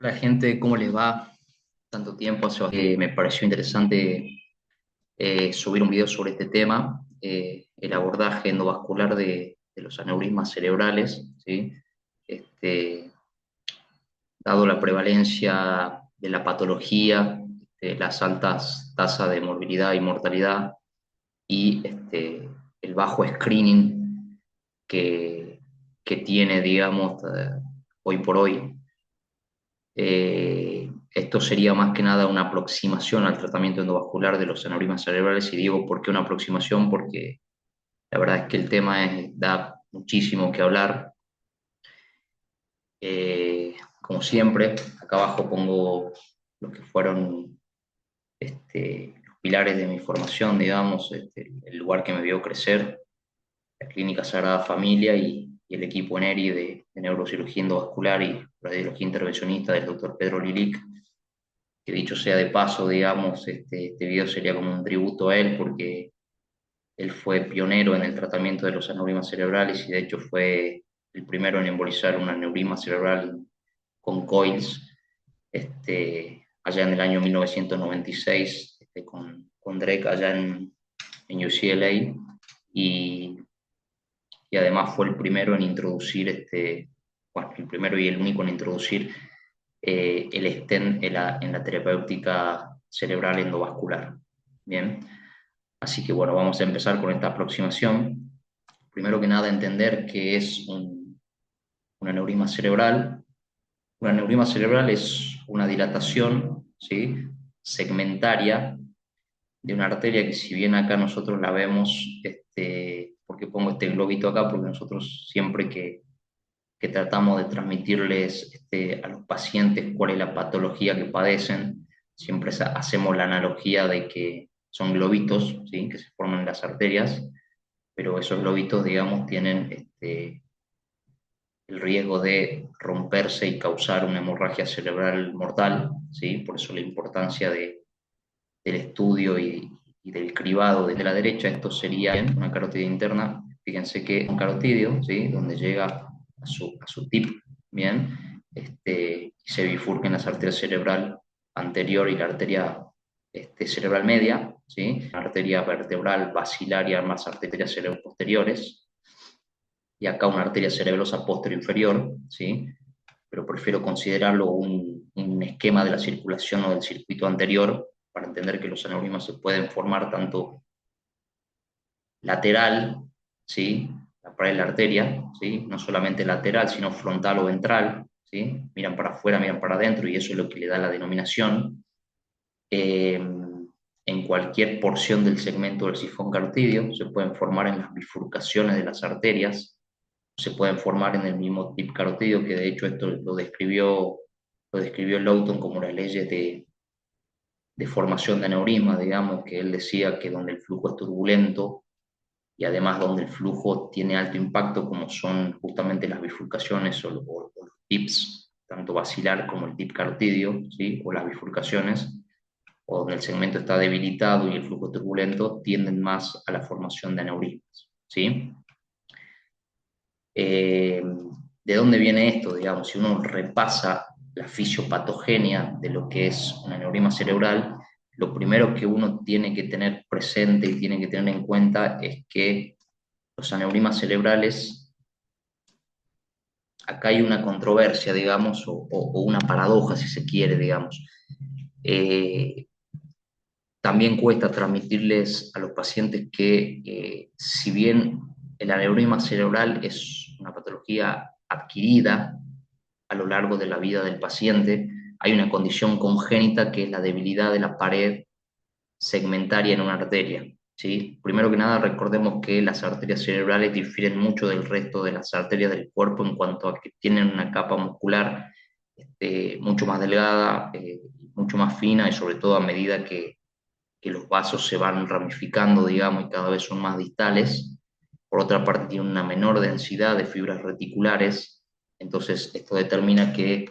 Hola gente, ¿cómo les va? Tanto tiempo, me pareció interesante subir un video sobre este tema, el abordaje endovascular de los aneurismas cerebrales, ¿sí? Este, Dado la prevalencia de la patología, las altas tasas de morbilidad y mortalidad y el bajo screening que, que tiene, digamos, hoy por hoy. Esto sería más que nada una aproximación al tratamiento endovascular de los aneurismas cerebrales. Y digo, ¿por qué una aproximación? Porque la verdad es que el tema da muchísimo que hablar. Como siempre, acá abajo pongo los que fueron los pilares de mi formación, digamos, el lugar que me vio crecer, la Clínica Sagrada Familia y el equipo ENERI de neurocirugía endovascular y radiología intervencionista del doctor Pedro Lilic, que dicho sea de paso, digamos, este video sería como un tributo a él porque él fue pionero en el tratamiento de los aneurismas cerebrales y de hecho fue el primero en embolizar un aneurisma cerebral con coils, allá en el año 1996, con Drake allá en UCLA, y, y además fue el primero en introducir, bueno, el primero y el único en introducir el stent en la terapéutica cerebral endovascular. Bien, así que bueno, vamos a empezar con esta aproximación. Primero que nada, entender qué es un aneurisma cerebral. Un aneurisma cerebral es una dilatación, ¿sí?, segmentaria de una arteria que, si bien acá nosotros la vemos, porque pongo este globito acá, porque nosotros siempre que tratamos de transmitirles a los pacientes cuál es la patología que padecen, siempre hacemos la analogía de que son globitos, ¿sí?, que se forman en las arterias, pero esos globitos, digamos, tienen el riesgo de romperse y causar una hemorragia cerebral mortal, ¿sí? Por eso la importancia del estudio y del cribado desde la derecha. Esto sería una carótida interna. Fíjense que un carotidio, ¿sí?, donde llega a su tip, bien, y se bifurca en las arterias cerebral anterior y la arteria cerebral media, ¿sí?, la arteria vertebral basilar y ambas arterias cerebral posteriores, y acá una arteria cerebrosa posterior inferior, ¿sí?, pero prefiero considerarlo un esquema de la circulación o del circuito anterior para entender que los aneurismas se pueden formar tanto lateral, ¿sí?, la pared de la arteria, ¿sí?, no solamente lateral, sino frontal o ventral, ¿sí?, miran para afuera, miran para adentro, y eso es lo que le da la denominación. Eh, en cualquier porción del segmento del sifón carotidio se pueden formar en las bifurcaciones de las arterias, se pueden formar en el mismo tip carotidio, que de hecho esto lo describió Lawton como las leyes de formación de aneurisma, digamos, que él decía que donde el flujo es turbulento y además donde el flujo tiene alto impacto, como son justamente las bifurcaciones o los tips, tanto basilar como el tip carotidio, ¿sí?, o las bifurcaciones, o donde el segmento está debilitado y el flujo turbulento, tienden más a la formación de aneurismas, ¿sí? Eh, ¿De dónde viene esto? Digamos, si uno repasa la fisiopatogenia de lo que es un aneurisma cerebral, lo primero que uno tiene que tener presente y tiene que tener en cuenta es que los aneurismas cerebrales, acá hay una controversia, digamos, o una paradoja, si se quiere, digamos. Eh, También cuesta transmitirles a los pacientes que, si bien el aneurisma cerebral es una patología adquirida a lo largo de la vida del paciente, hay una condición congénita que es la debilidad de la pared segmentaria en una arteria, ¿sí? Primero que nada, recordemos que las arterias cerebrales difieren mucho del resto de las arterias del cuerpo en cuanto a que tienen una capa muscular mucho más delgada, mucho más fina, y sobre todo a medida que los vasos se van ramificando, digamos, y cada vez son más distales. Por otra parte, tiene una menor densidad de fibras reticulares, entonces esto determina que,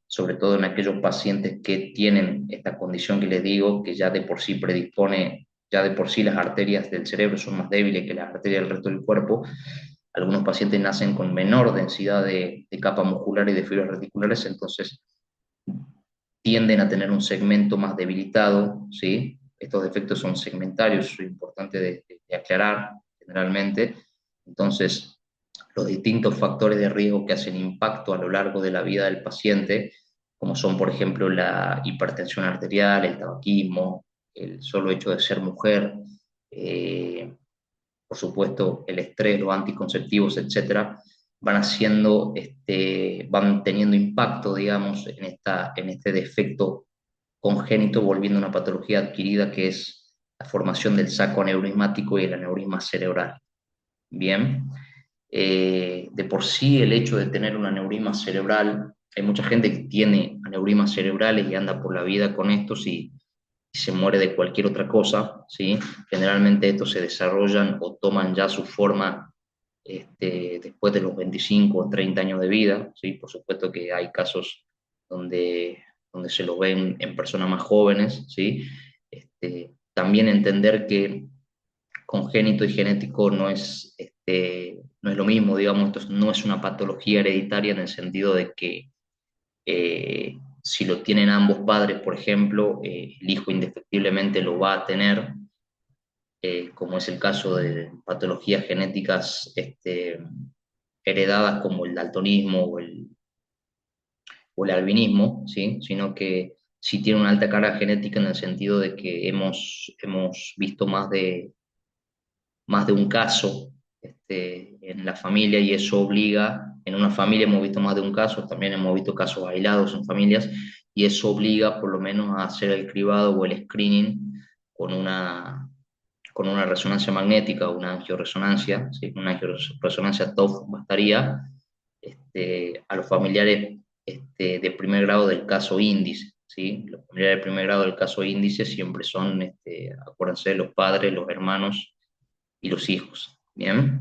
sobre todo en aquellos pacientes que tienen esta condición que les digo, que ya de por sí predispone, ya de por sí las arterias del cerebro son más débiles que las arterias del resto del cuerpo, algunos pacientes nacen con menor densidad de capa muscular y de fibras reticulares, entonces tienden a tener un segmento más debilitado, ¿sí? Estos defectos son segmentarios, es importante de aclarar generalmente. Entonces, los distintos factores de riesgo que hacen impacto a lo largo de la vida del paciente, como son, por ejemplo, la hipertensión arterial, el tabaquismo, el solo hecho de ser mujer, eh, por supuesto, el estrés, los anticonceptivos, etcétera, van haciendo, van teniendo impacto, digamos, en este defecto congénito, volviendo una patología adquirida que es la formación del saco aneurismático y el aneurisma cerebral. Bien, de por sí el hecho de tener un aneurisma cerebral, hay mucha gente que tiene aneurismas cerebrales y anda por la vida con estos y se muere de cualquier otra cosa, ¿sí? Generalmente estos se desarrollan o toman ya su forma después de los 25 o 30 años de vida, ¿sí? Por supuesto que hay casos donde se lo ven en personas más jóvenes, ¿sí? También entender que congénito y genético no es lo mismo, digamos, esto no es una patología hereditaria en el sentido de que si lo tienen ambos padres, por ejemplo, el hijo indefectiblemente lo va a tener, como es el caso de patologías genéticas heredadas como el daltonismo o el albinismo, ¿sí? Sino que sí tiene una alta carga genética en el sentido de que hemos visto más de un caso en la familia y eso obliga, en una familia hemos visto más de un caso, también hemos visto casos aislados en familias y eso obliga por lo menos a hacer el cribado o el screening con una, con una resonancia magnética o una angioresonancia, ¿sí? Una angioresonancia TOF bastaría a los familiares de primer grado del caso índice. ¿Sí? Los familiares de primer grado del caso índice siempre son, acuérdense, los padres, los hermanos y los hijos. Bien,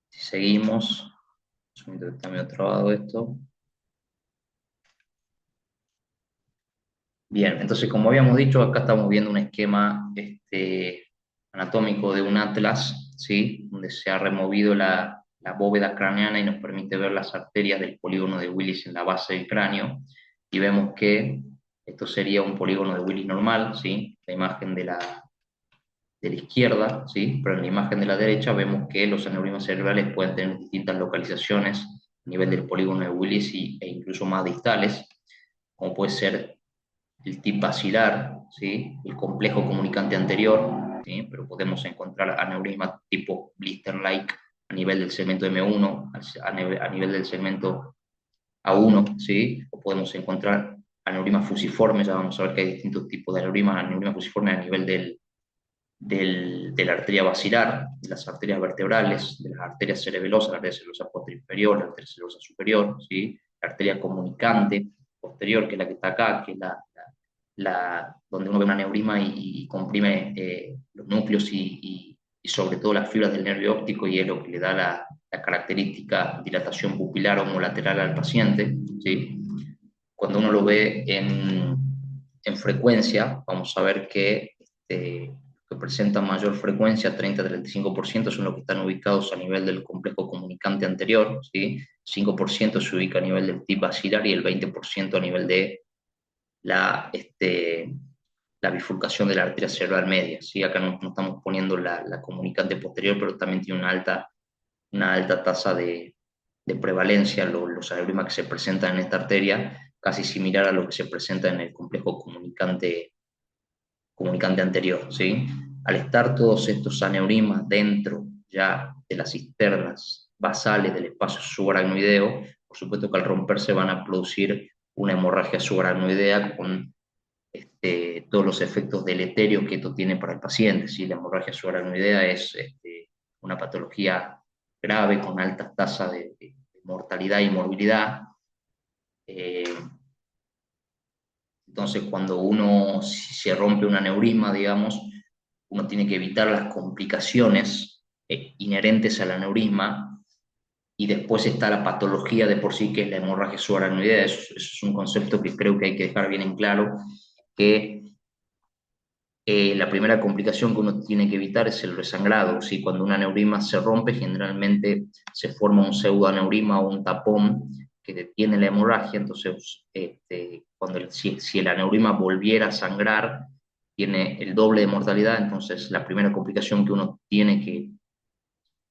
si seguimos, está medio trabado esto. Bien, entonces como habíamos dicho, acá estamos viendo un esquema anatómico de un atlas, ¿sí? Donde se ha removido la bóveda craneana y nos permite ver las arterias del polígono de Willis en la base del cráneo. Y vemos que esto sería un polígono de Willis normal, ¿sí? La imagen de la izquierda, ¿sí? Pero en la imagen de la derecha vemos que los aneurismas cerebrales pueden tener distintas localizaciones a nivel del polígono de Willis e incluso más distales, como puede ser el tip basilar, ¿sí? El complejo comunicante anterior, ¿sí? Pero podemos encontrar aneurismas tipo blister-like a nivel del segmento M1, a nivel del segmento A1, ¿sí? O podemos encontrar aneurismas fusiformes, ya vamos a ver que hay distintos tipos de aneurismas fusiformes a nivel de la arteria basilar, de las arterias vertebrales, de las arterias cerebelosas, la arteria cerebrosa posterior inferior, la arteria cerebrosa superior, ¿sí? La arteria comunicante posterior, que es la que está acá, que es donde uno ve un aneurisma y comprime los núcleos y sobre todo las fibras del nervio óptico y es lo que le da la característica dilatación pupilar homolateral al paciente, ¿sí? Cuando uno lo ve en frecuencia, vamos a ver que presentan mayor frecuencia, 30-35%, son los que están ubicados a nivel del complejo comunicante anterior, ¿sí? 5% se ubica a nivel del tip basilar y el 20% a nivel de la bifurcación de la arteria cerebral media, ¿sí? Acá no estamos poniendo la comunicante posterior, pero también tiene una alta tasa de prevalencia, los aneurismas que se presentan en esta arteria, casi similar a lo que se presenta en el complejo comunicante anterior, ¿sí? Al estar todos estos aneurismas dentro ya de las cisternas basales del espacio subaracnoideo, por supuesto que al romperse van a producir una hemorragia subaracnoidea con todos los efectos deleterios que esto tiene para el paciente. ¿Sí? La hemorragia subaracnoidea es una patología grave con altas tasas de mortalidad y morbilidad. Eh, entonces, cuando si se rompe un aneurisma, digamos, uno tiene que evitar las complicaciones inherentes al aneurisma y después está la patología de por sí, que es la hemorragia subaracnoidea. Eso es un concepto que creo que hay que dejar bien en claro, que la primera complicación que uno tiene que evitar es el resangrado. ¿Sí? Cuando un aneurisma se rompe, generalmente se forma un pseudoaneurisma o un tapón que detiene la hemorragia. Entonces, si el aneurisma volviera a sangrar, tiene el doble de mortalidad. Entonces la primera complicación que uno tiene que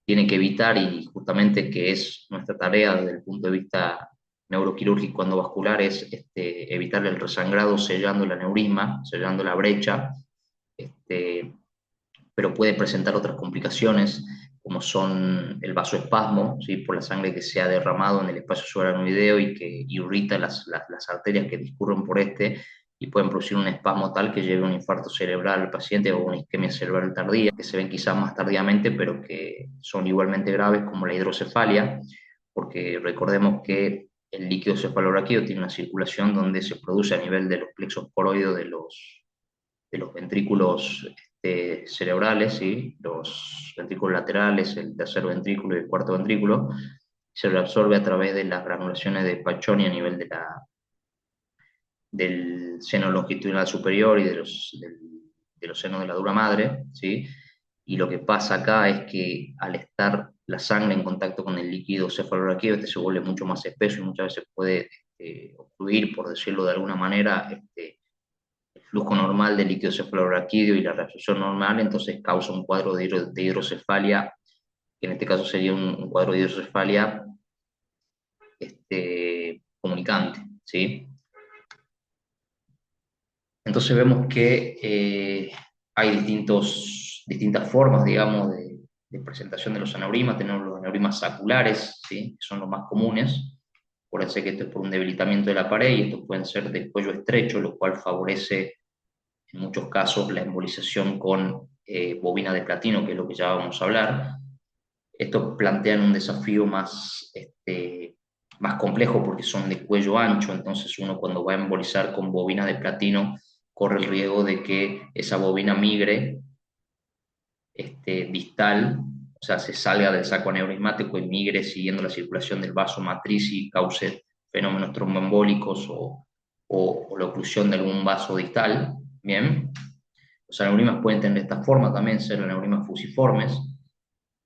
evitar, y justamente que es nuestra tarea desde el punto de vista neuroquirúrgico endovascular, es evitar el resangrado sellando el aneurisma, sellando la brecha. Este, pero puede presentar otras complicaciones, como son el vasoespasmo, ¿sí? Por la sangre que se ha derramado en el espacio subaracnoideo y que irrita las arterias que discurren por este, y pueden producir un espasmo tal que lleve a un infarto cerebral al paciente o una isquemia cerebral tardía, que se ven quizás más tardíamente, pero que son igualmente graves, como la hidrocefalia, porque recordemos que el líquido cefalorraquídeo tiene una circulación donde se produce a nivel de los plexos coroides de los ventrículos cerebrales, ¿sí? Los ventrículos laterales, el tercer ventrículo y el cuarto ventrículo, se lo absorbe a través de las granulaciones de Paccioni a nivel del seno longitudinal superior y de los senos de la dura madre, ¿sí? Y lo que pasa acá es que al estar la sangre en contacto con el líquido cefalorraquídeo, se vuelve mucho más espeso y muchas veces puede obstruir, por decirlo de alguna manera, el flujo normal del líquido cefalorraquídeo y la reabsorción normal. Entonces causa un cuadro de hidrocefalia, que en este caso sería un cuadro de hidrocefalia comunicante, ¿sí? Entonces vemos que hay distintas formas, digamos, de presentación de los aneurismas. Tenemos los aneurismas saculares, ¿sí? Que son los más comunes. Acuérdense que esto es por un debilitamiento de la pared, y estos pueden ser del cuello estrecho, lo cual favorece en muchos casos la embolización con bobina de platino, que es lo que ya vamos a hablar. Estos plantean un desafío más complejo porque son de cuello ancho. Entonces uno, cuando va a embolizar con bobina de platino, corre el riesgo de que esa bobina migre distal, o sea, se salga del saco aneurismático y migre siguiendo la circulación del vaso matriz y cause fenómenos tromboembólicos o la oclusión de algún vaso distal. Bien, los aneurismas pueden tener esta forma también, ser aneurismas fusiformes.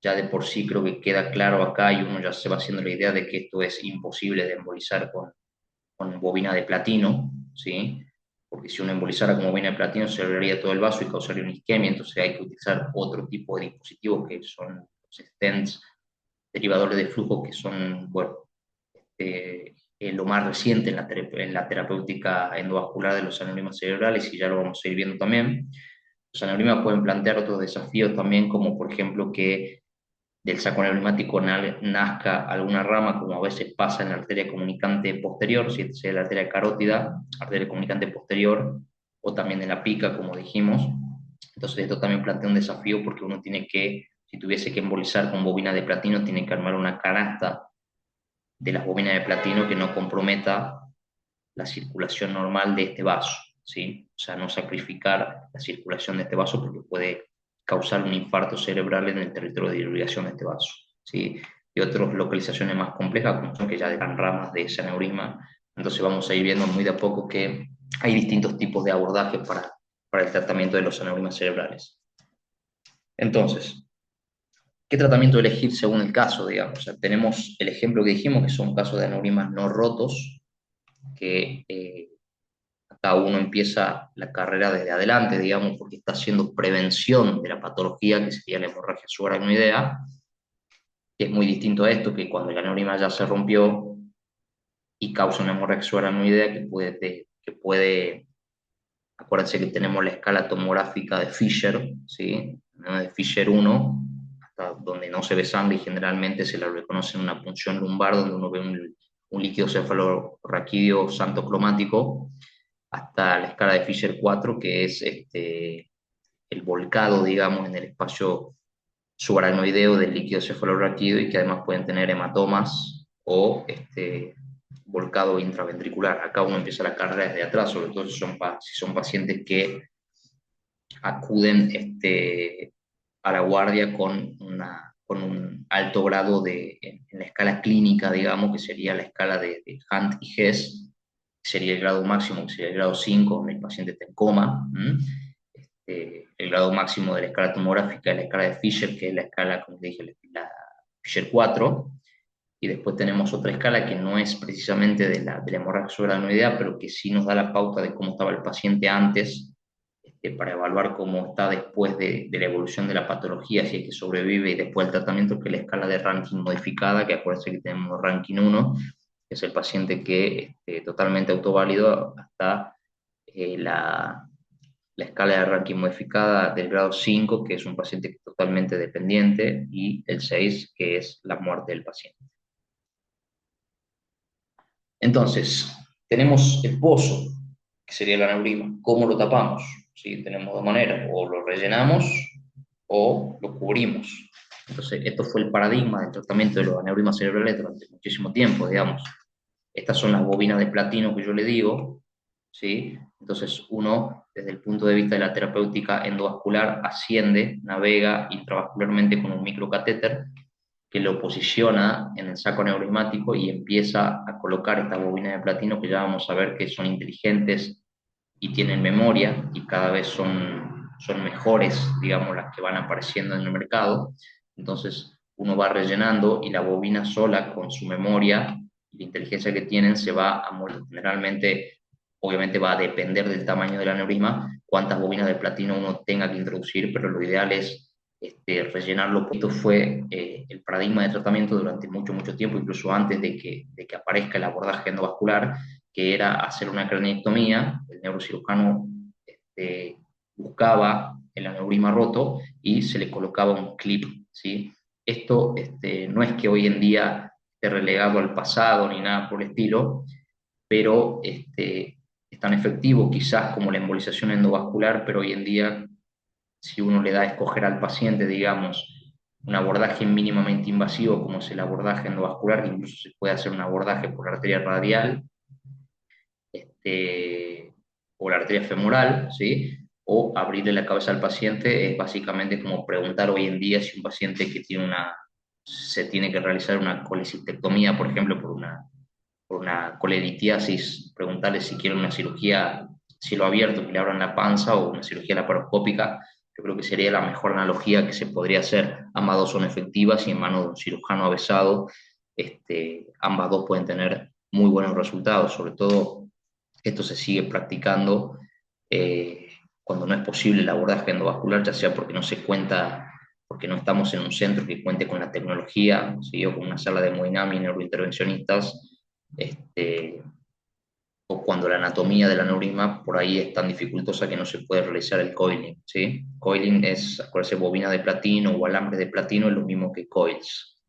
Ya de por sí creo que queda claro acá, y uno ya se va haciendo la idea de que esto es imposible de embolizar con bobina de platino, ¿sí? Porque si uno embolizara con bobina de platino se abriría todo el vaso y causaría una isquemia. Entonces hay que utilizar otro tipo de dispositivos, que son los stents derivadores de flujo, que son, bueno, lo más reciente en la terapéutica endovascular de los aneurismas cerebrales, y ya lo vamos a ir viendo también. Los aneurismas pueden plantear otros desafíos también, como por ejemplo que del saco aneurismático nazca alguna rama, como a veces pasa en la arteria comunicante posterior, si sea la arteria carótida, arteria comunicante posterior, o también en la pica, como dijimos. Entonces esto también plantea un desafío, porque uno tiene que, si tuviese que embolizar con bobina de platino, tiene que armar una canasta de las bobinas de platino que no comprometa la circulación normal de este vaso, ¿sí? O sea, no sacrificar la circulación de este vaso, porque puede causar un infarto cerebral en el territorio de irrigación de este vaso, ¿sí? Y otras localizaciones más complejas, como son que ya dan ramas de ese aneurisma. Entonces vamos a ir viendo muy de a poco que hay distintos tipos de abordajes para el tratamiento de los aneurismas cerebrales. Entonces, ¿qué tratamiento elegir según el caso, digamos? O sea, tenemos el ejemplo que dijimos, que son casos de aneurismas no rotos, que acá uno empieza la carrera desde adelante, digamos, porque está haciendo prevención de la patología, que sería la hemorragia subaracnoidea, que es muy distinto a esto, que cuando el aneurisma ya se rompió y causa una hemorragia subaracnoidea, que puede, acuérdense que tenemos la escala tomográfica de Fisher, ¿sí? ¿No? De Fisher 1, hasta donde no se ve sangre, y generalmente se la reconoce en una punción lumbar, donde uno ve un líquido cefalorraquídeo xantocromático, hasta la escala de Fisher 4, que es el volcado, digamos, en el espacio subaracnoideo del líquido cefalorraquídeo, y que además pueden tener hematomas o volcado intraventricular. Acá uno empieza la carrera desde atrás, sobre todo si son pacientes que acuden a la guardia con un alto grado en la escala clínica, digamos, que sería la escala de Hunt y Hess, que sería el grado máximo, que sería el grado 5, donde el paciente está en coma. El grado máximo de la escala tomográfica es la escala de Fisher, que es la escala, como te dije, la Fisher 4, y después tenemos otra escala que no es precisamente de la hemorragia subaracnoidea, pero que sí nos da la pauta de cómo estaba el paciente antes, para evaluar cómo está después de la evolución de la patología, si es que sobrevive y después del tratamiento, que es la escala de ranking modificada, que acuérdense que tenemos ranking 1, que es el paciente que totalmente autoválido, hasta la escala de ranking modificada del grado 5, que es un paciente totalmente dependiente, y el 6, que es la muerte del paciente. Entonces, tenemos el pozo, que sería el aneurisma. ¿Cómo lo tapamos? ¿Sí? Tenemos dos maneras, o lo rellenamos o lo cubrimos. Entonces, esto fue el paradigma del tratamiento de los aneurismas cerebrales durante muchísimo tiempo, digamos. Estas son las bobinas de platino que yo le digo, ¿sí? Entonces, uno, desde el punto de vista de la terapéutica endovascular, asciende, navega intravascularmente con un microcatéter que lo posiciona en el saco aneurismático y empieza a colocar estas bobinas de platino que ya vamos a ver que son inteligentes y tienen memoria y cada vez son mejores, digamos, las que van apareciendo en el mercado. Entonces uno va rellenando y la bobina sola con su memoria y la inteligencia que tienen se va a morir. Generalmente, obviamente va a depender del tamaño del aneurisma, cuántas bobinas de platino uno tenga que introducir, pero lo ideal es rellenarlo. Esto fue el paradigma de tratamiento durante mucho, mucho tiempo, incluso antes de que aparezca el abordaje endovascular, que era hacer una craneectomía. El neurocirujano buscaba el aneurisma roto y se le colocaba un clip, ¿sí? Esto no es que hoy en día esté relegado al pasado ni nada por el estilo, pero es tan efectivo quizás como la embolización endovascular, pero hoy en día, si uno le da a escoger al paciente, digamos, un abordaje mínimamente invasivo como es el abordaje endovascular, que incluso se puede hacer un abordaje por la arteria radial, o la arteria femoral, ¿sí? O abrirle la cabeza al paciente, es básicamente como preguntar hoy en día si un paciente que tiene se tiene que realizar una colecistectomía, por ejemplo, por una colelitiasis, preguntarle si quiere una cirugía cielo abierto, que le abran la panza, o una cirugía laparoscópica. Yo creo que sería la mejor analogía que se podría hacer. Ambas dos son efectivas y en manos de un cirujano avesado, ambas dos pueden tener muy buenos resultados. Sobre todo, esto se sigue practicando cuando no es posible el abordaje endovascular, ya sea porque no se cuenta, porque no estamos en un centro que cuente con la tecnología, ¿sí? O con una sala de hemodinamia y neurointervencionistas, este, o cuando la anatomía del aneurisma por ahí es tan dificultosa que no se puede realizar el coiling, ¿sí? Coiling es, acuérdense, bobina de platino o alambre de platino, es lo mismo que coils.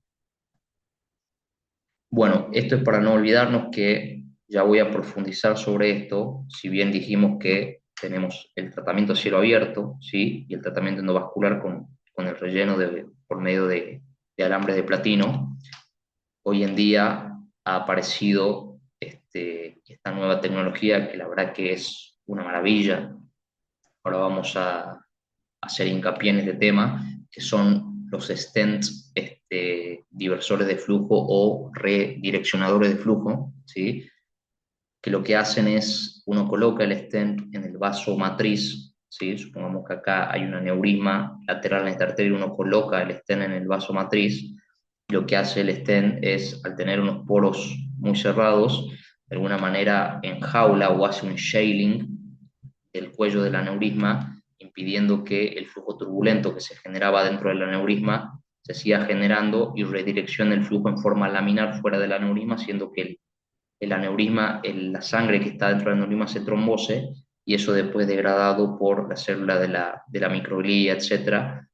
Bueno, esto es para no olvidarnos que ya voy a profundizar sobre esto, si bien dijimos que tenemos el tratamiento a cielo abierto, ¿sí? Y el tratamiento endovascular con el relleno por medio de alambres de platino. Hoy en día ha aparecido esta nueva tecnología que la verdad que es una maravilla. Ahora vamos a hacer hincapié en este tema, que son los stents diversores de flujo o redireccionadores de flujo, ¿sí? Que lo que hacen es, uno coloca el stent en el vaso matriz, ¿sí? Supongamos que acá hay un aneurisma lateral en esta arteria, uno coloca el stent en el vaso matriz. Lo que hace el stent es, al tener unos poros muy cerrados, de alguna manera enjaula o hace un shielding del cuello del aneurisma, impidiendo que el flujo turbulento que se generaba dentro del aneurisma se siga generando y redireccione el flujo en forma laminar fuera del aneurisma, haciendo que el aneurisma, la sangre que está dentro del aneurisma se trombose, y eso después degradado por la célula de la microglía, etcétera,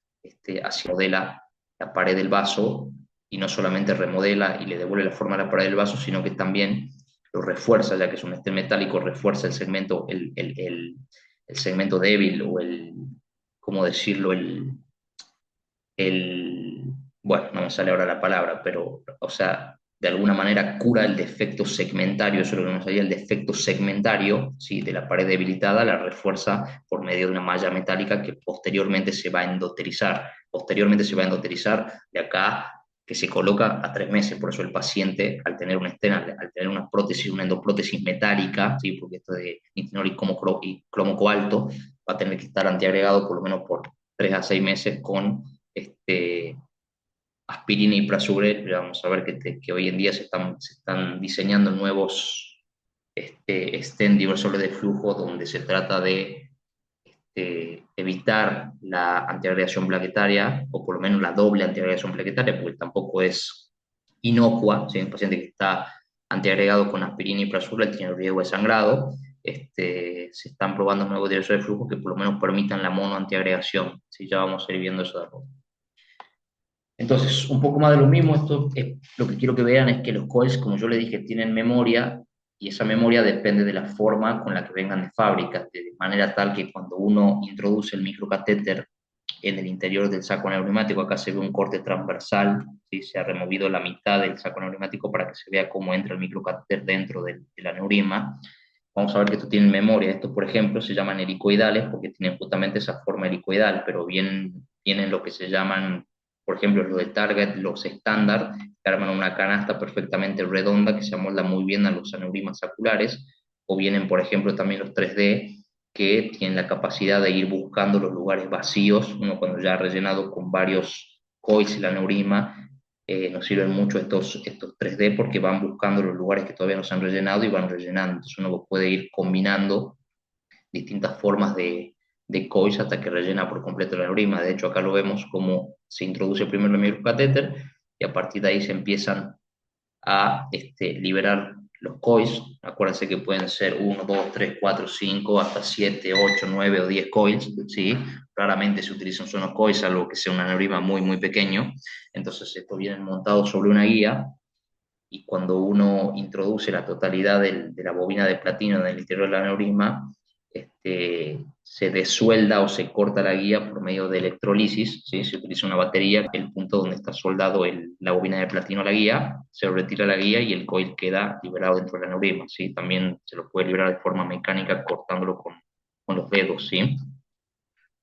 así modela la pared del vaso, y no solamente remodela y le devuelve la forma a la pared del vaso, sino que también lo refuerza, ya que es un estén metálico, refuerza el segmento, el segmento débil, o ¿cómo decirlo? Bueno, no me sale ahora la palabra, pero, o sea, de alguna manera cura el defecto segmentario, eso es lo que nos salía, el defecto segmentario, ¿sí? De la pared debilitada, la refuerza por medio de una malla metálica que posteriormente se va a endoterizar. Posteriormente se va a endoterizar de acá, que se coloca a 3 meses. Por eso el paciente, al tener una estena, al tener una prótesis, una endoprótesis metálica, ¿sí? Porque esto de nitinol y cromo cobalto, va a tener que estar antiagregado por lo menos por 3 a 6 meses con aspirina y prasugrel, ya vamos a ver que hoy en día se están diseñando nuevos stent diversores de flujo donde se trata de evitar la antiagregación plaquetaria, o por lo menos la doble antiagregación plaquetaria, porque tampoco es inocua. Si hay un paciente que está antiagregado con aspirina y prasugrel tiene riesgo de sangrado. Se están probando nuevos diversores de flujo que por lo menos permitan la monoantiagregación. ¿Sí? Ya vamos a ir viendo eso de a poco. Entonces, un poco más de lo mismo, esto es, lo que quiero que vean es que los coils, como yo les dije, tienen memoria, y esa memoria depende de la forma con la que vengan de fábrica, de manera tal que cuando uno introduce el microcatéter en el interior del saco aneumático, acá se ve un corte transversal, ¿sí? Se ha removido la mitad del saco aneumático para que se vea cómo entra el microcatéter dentro del aneurisma. Vamos a ver que esto tiene memoria. Estos, por ejemplo, se llaman helicoidales porque tienen justamente esa forma helicoidal, pero vienen lo que se llaman, por ejemplo, los de Target, los estándar, que arman una canasta perfectamente redonda que se amolda muy bien a los aneurismas saculares, o vienen, por ejemplo, también los 3D, que tienen la capacidad de ir buscando los lugares vacíos. Uno cuando ya ha rellenado con varios coils el aneurisma, nos sirven mucho estos 3D porque van buscando los lugares que todavía no se han rellenado y van rellenando. Entonces uno puede ir combinando distintas formas de coils hasta que rellena por completo el aneurisma. De hecho, acá lo vemos como se introduce primero el microcatéter y a partir de ahí se empiezan a liberar los coils. Acuérdense que pueden ser uno 2 3 4 5 hasta 7 8 9 o 10 coils, ¿sí? Raramente se utilizan solo coils, salvo que sea un aneurisma muy, muy pequeño. Entonces, estos vienen montados sobre una guía y cuando uno introduce la totalidad de la bobina de platino en el interior del aneurisma, se desuelda o se corta la guía por medio de electrolisis, ¿sí? Se utiliza una batería, el punto donde está soldado la bobina de platino a la guía, se retira la guía y el coil queda liberado dentro del aneurisma, ¿sí? También se lo puede liberar de forma mecánica cortándolo con los dedos, ¿sí?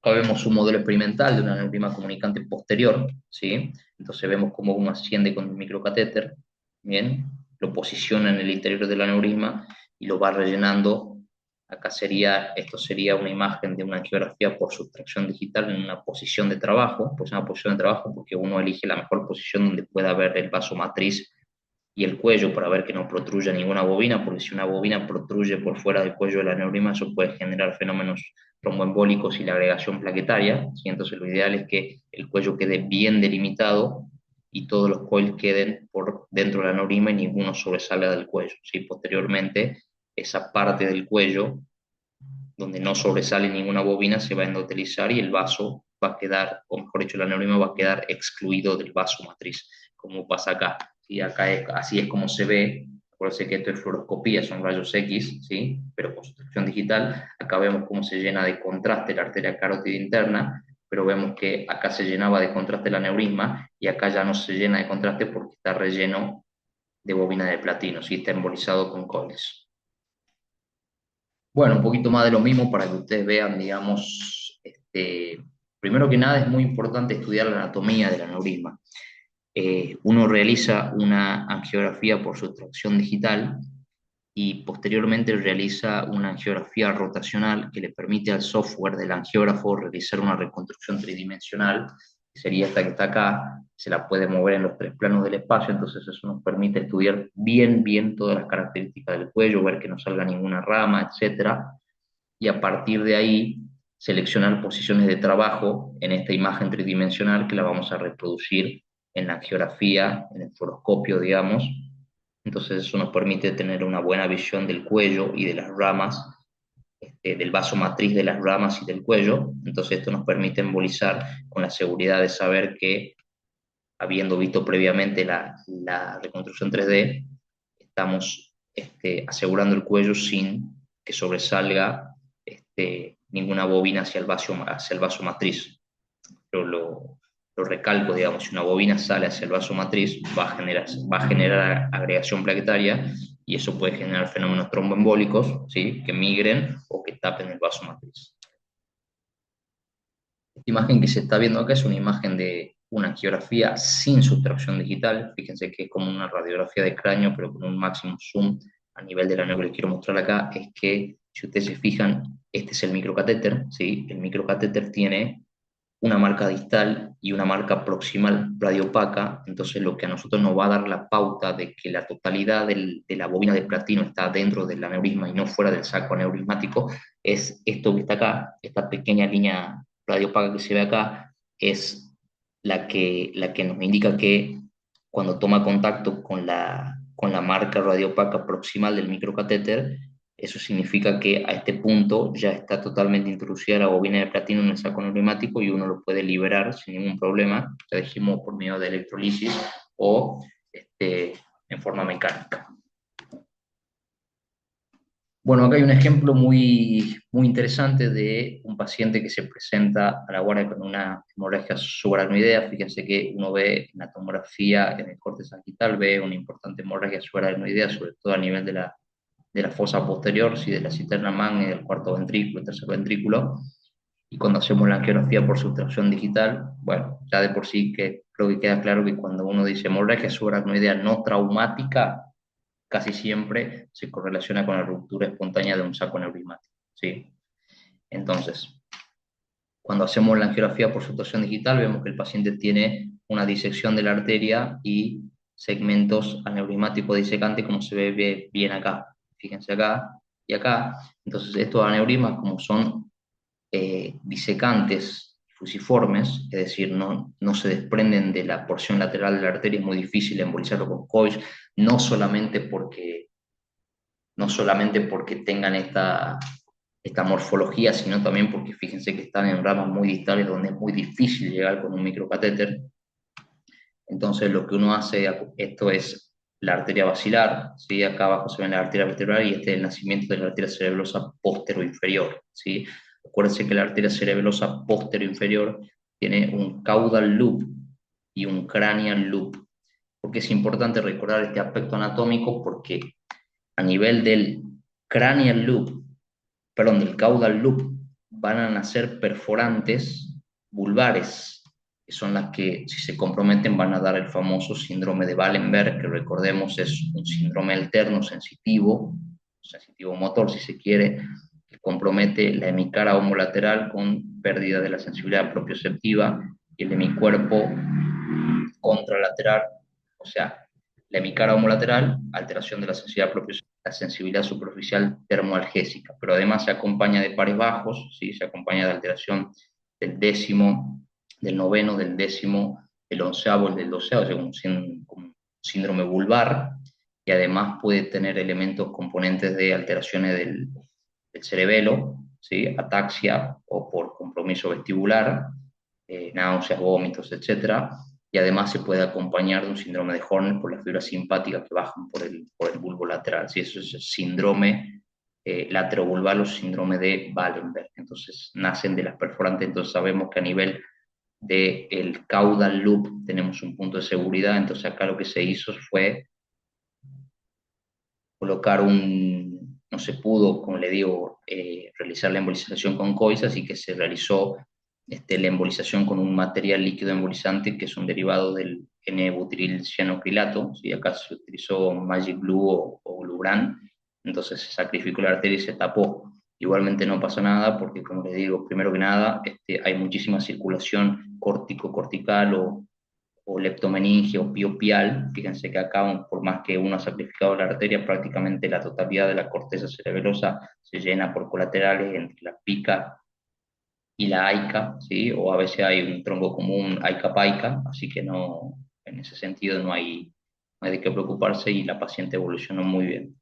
Acá vemos un modelo experimental de un aneurisma comunicante posterior, ¿sí? Entonces vemos cómo uno asciende con el microcatéter, ¿bien? Lo posiciona en el interior del aneurisma y lo va rellenando. Esto sería una imagen de una angiografía por sustracción digital en una posición de trabajo, pues una posición de trabajo porque uno elige la mejor posición donde pueda ver el vaso matriz y el cuello para ver que no protruya ninguna bobina, porque si una bobina protruye por fuera del cuello del aneurisma, eso puede generar fenómenos tromboembólicos y la agregación plaquetaria, ¿sí? Entonces lo ideal es que el cuello quede bien delimitado y todos los coils queden por dentro del aneurisma y ninguno sobresalga del cuello, ¿sí? Posteriormente, esa parte del cuello donde no sobresale ninguna bobina se va a endotelizar y el vaso va a quedar, o mejor dicho, el aneurisma va a quedar excluido del vaso matriz, como pasa acá. Y acá así es como se ve. Acuérdense que esto es fluoroscopía, son rayos X, ¿sí? Pero con sustracción digital. Acá vemos cómo se llena de contraste la arteria carótida interna, pero vemos que acá se llenaba de contraste el aneurisma y acá ya no se llena de contraste porque está relleno de bobina de platino, ¿sí? Está embolizado con coils. Bueno, un poquito más de lo mismo para que ustedes vean, digamos, primero que nada es muy importante estudiar la anatomía del aneurisma. Uno realiza una angiografía por sustracción digital y posteriormente realiza una angiografía rotacional que le permite al software del angiógrafo realizar una reconstrucción tridimensional, que sería esta que está acá, se la puede mover en los tres planos del espacio, entonces eso nos permite estudiar bien, bien todas las características del cuello, ver que no salga ninguna rama, etcétera, y a partir de ahí seleccionar posiciones de trabajo en esta imagen tridimensional que la vamos a reproducir en la angiografía, en el fluoroscopio, digamos. Entonces eso nos permite tener una buena visión del cuello y de las ramas, del vaso matriz de las ramas y del cuello. Entonces esto nos permite embolizar con la seguridad de saber que, habiendo visto previamente la reconstrucción 3D, estamos asegurando el cuello sin que sobresalga ninguna bobina hacia el vaso matriz. Pero lo recalco, digamos, si una bobina sale hacia el vaso matriz, va a generar agregación plaquetaria y eso puede generar fenómenos tromboembólicos, ¿sí? Que migren o que tapen el vaso matriz. Esta imagen que se está viendo acá es una imagen de una angiografía sin sustracción digital. Fíjense que es como una radiografía de cráneo, pero con un máximo zoom a nivel del aneo que les quiero mostrar acá. Es que, si ustedes se fijan, este es el microcatéter, ¿sí? El microcatéter tiene una marca distal y una marca proximal radiopaca. Entonces lo que a nosotros nos va a dar la pauta de que la totalidad de la bobina de platino está dentro del aneurisma y no fuera del saco aneurismático es esto que está acá, esta pequeña línea radiopaca que se ve acá, es la que nos indica que cuando toma contacto con la marca radiopaca proximal del microcatéter, eso significa que a este punto ya está totalmente introducida la bobina de platino en el saco neumático y uno lo puede liberar sin ningún problema, ya dijimos por medio de electrolisis o en forma mecánica. Bueno, acá hay un ejemplo muy interesante de un paciente que se presenta a la guardia con una hemorragia subaracnoidea. Fíjense que uno ve en la tomografía, en el corte sagital, ve una importante hemorragia subaracnoidea, sobre todo a nivel de la fosa posterior, ¿sí? De la cisterna magna y del cuarto ventrículo, tercer ventrículo. Y cuando hacemos la angiografía por sustracción digital, bueno, ya de por sí que creo que queda claro que cuando uno dice hemorragia subaracnoidea no traumática, casi siempre se correlaciona con la ruptura espontánea de un saco neurismático, ¿sí? Entonces, cuando hacemos la angiografía por sustracción digital, vemos que el paciente tiene una disección de la arteria y segmentos aneurismáticos disecantes, como se ve bien acá. Fíjense acá y acá. Entonces, estos aneurismas, como son disecantes fusiformes, es decir, no se desprenden de la porción lateral de la arteria, es muy difícil embolizarlo con COIS, no solamente porque no solamente porque tengan esta morfología, sino también porque fíjense que están en ramas muy distales donde es muy difícil llegar con un microcatéter. Entonces lo que uno hace, esto es la arteria basilar, ¿sí? Acá abajo se ve la arteria vertebral y este es el nacimiento de la arteria cerebrosa inferior, ¿sí? Acuérdense que la arteria cerebrosa inferior tiene un caudal loop y un cranial loop. Porque es importante recordar este aspecto anatómico porque a nivel del cranial loop, perdón, del caudal loop, van a nacer perforantes vulvares, que son las que, si se comprometen, van a dar el famoso síndrome de Wallenberg, que recordemos es un síndrome alterno sensitivo motor, si se quiere, que compromete la hemicara homolateral con pérdida de la sensibilidad propioceptiva y el hemicuerpo contralateral, o sea, la hemicara homolateral, alteración de la sensibilidad superficial termoalgésica, pero además se acompaña de pares bajos, ¿sí? Se acompaña de alteración del décimo, del noveno, del décimo, del onceavo, el del doceavo, o sea, un síndrome vulvar, y además puede tener elementos componentes de alteraciones del cerebelo, ¿sí? Ataxia o por compromiso vestibular, náuseas, vómitos, etcétera, y además se puede acompañar de un síndrome de Horner por las fibras simpáticas que bajan por el bulbo lateral. ¿Sí? Eso es el síndrome laterovulvar o síndrome de Wallenberg. Entonces nacen de las perforantes, entonces sabemos que a nivel del caudal loop tenemos un punto de seguridad, entonces acá lo que se hizo fue colocar no se pudo, como le digo, realizar la embolización con COIS, así que se realizó la embolización con un material líquido embolizante que es un derivado del N-butiril-cianocrilato, ¿sí? Acá se utilizó Magic Blue o Glubran, entonces se sacrificó la arteria y se tapó. Igualmente no pasó nada porque, como les digo, primero que nada, hay muchísima circulación córtico-cortical o leptomeningia o piopial. Fíjense que acá, por más que uno ha sacrificado la arteria, prácticamente la totalidad de la corteza cerebrosa se llena por colaterales entre la pica y la AICA, ¿sí? O a veces hay un tronco común AICA-PAICA, así que no, en ese sentido no hay de qué preocuparse y la paciente evolucionó muy bien.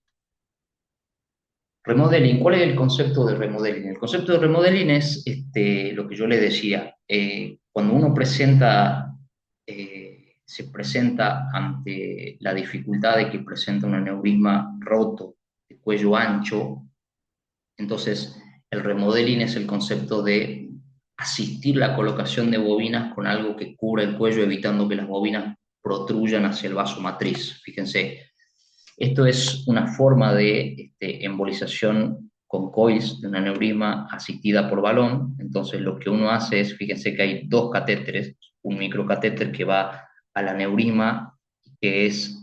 Remodeling, ¿cuál es el concepto de remodeling? El concepto de remodeling es lo que yo le decía. Cuando uno se presenta ante la dificultad de que presenta un aneurisma roto de cuello ancho, entonces el remodeling es el concepto de asistir la colocación de bobinas con algo que cubra el cuello, evitando que las bobinas protruyan hacia el vaso matriz. Fíjense, esto es una forma de embolización con COIS de un aneurisma asistida por balón. Entonces lo que uno hace es, fíjense que hay dos catéteres, un microcatéter que va al aneurisma, que es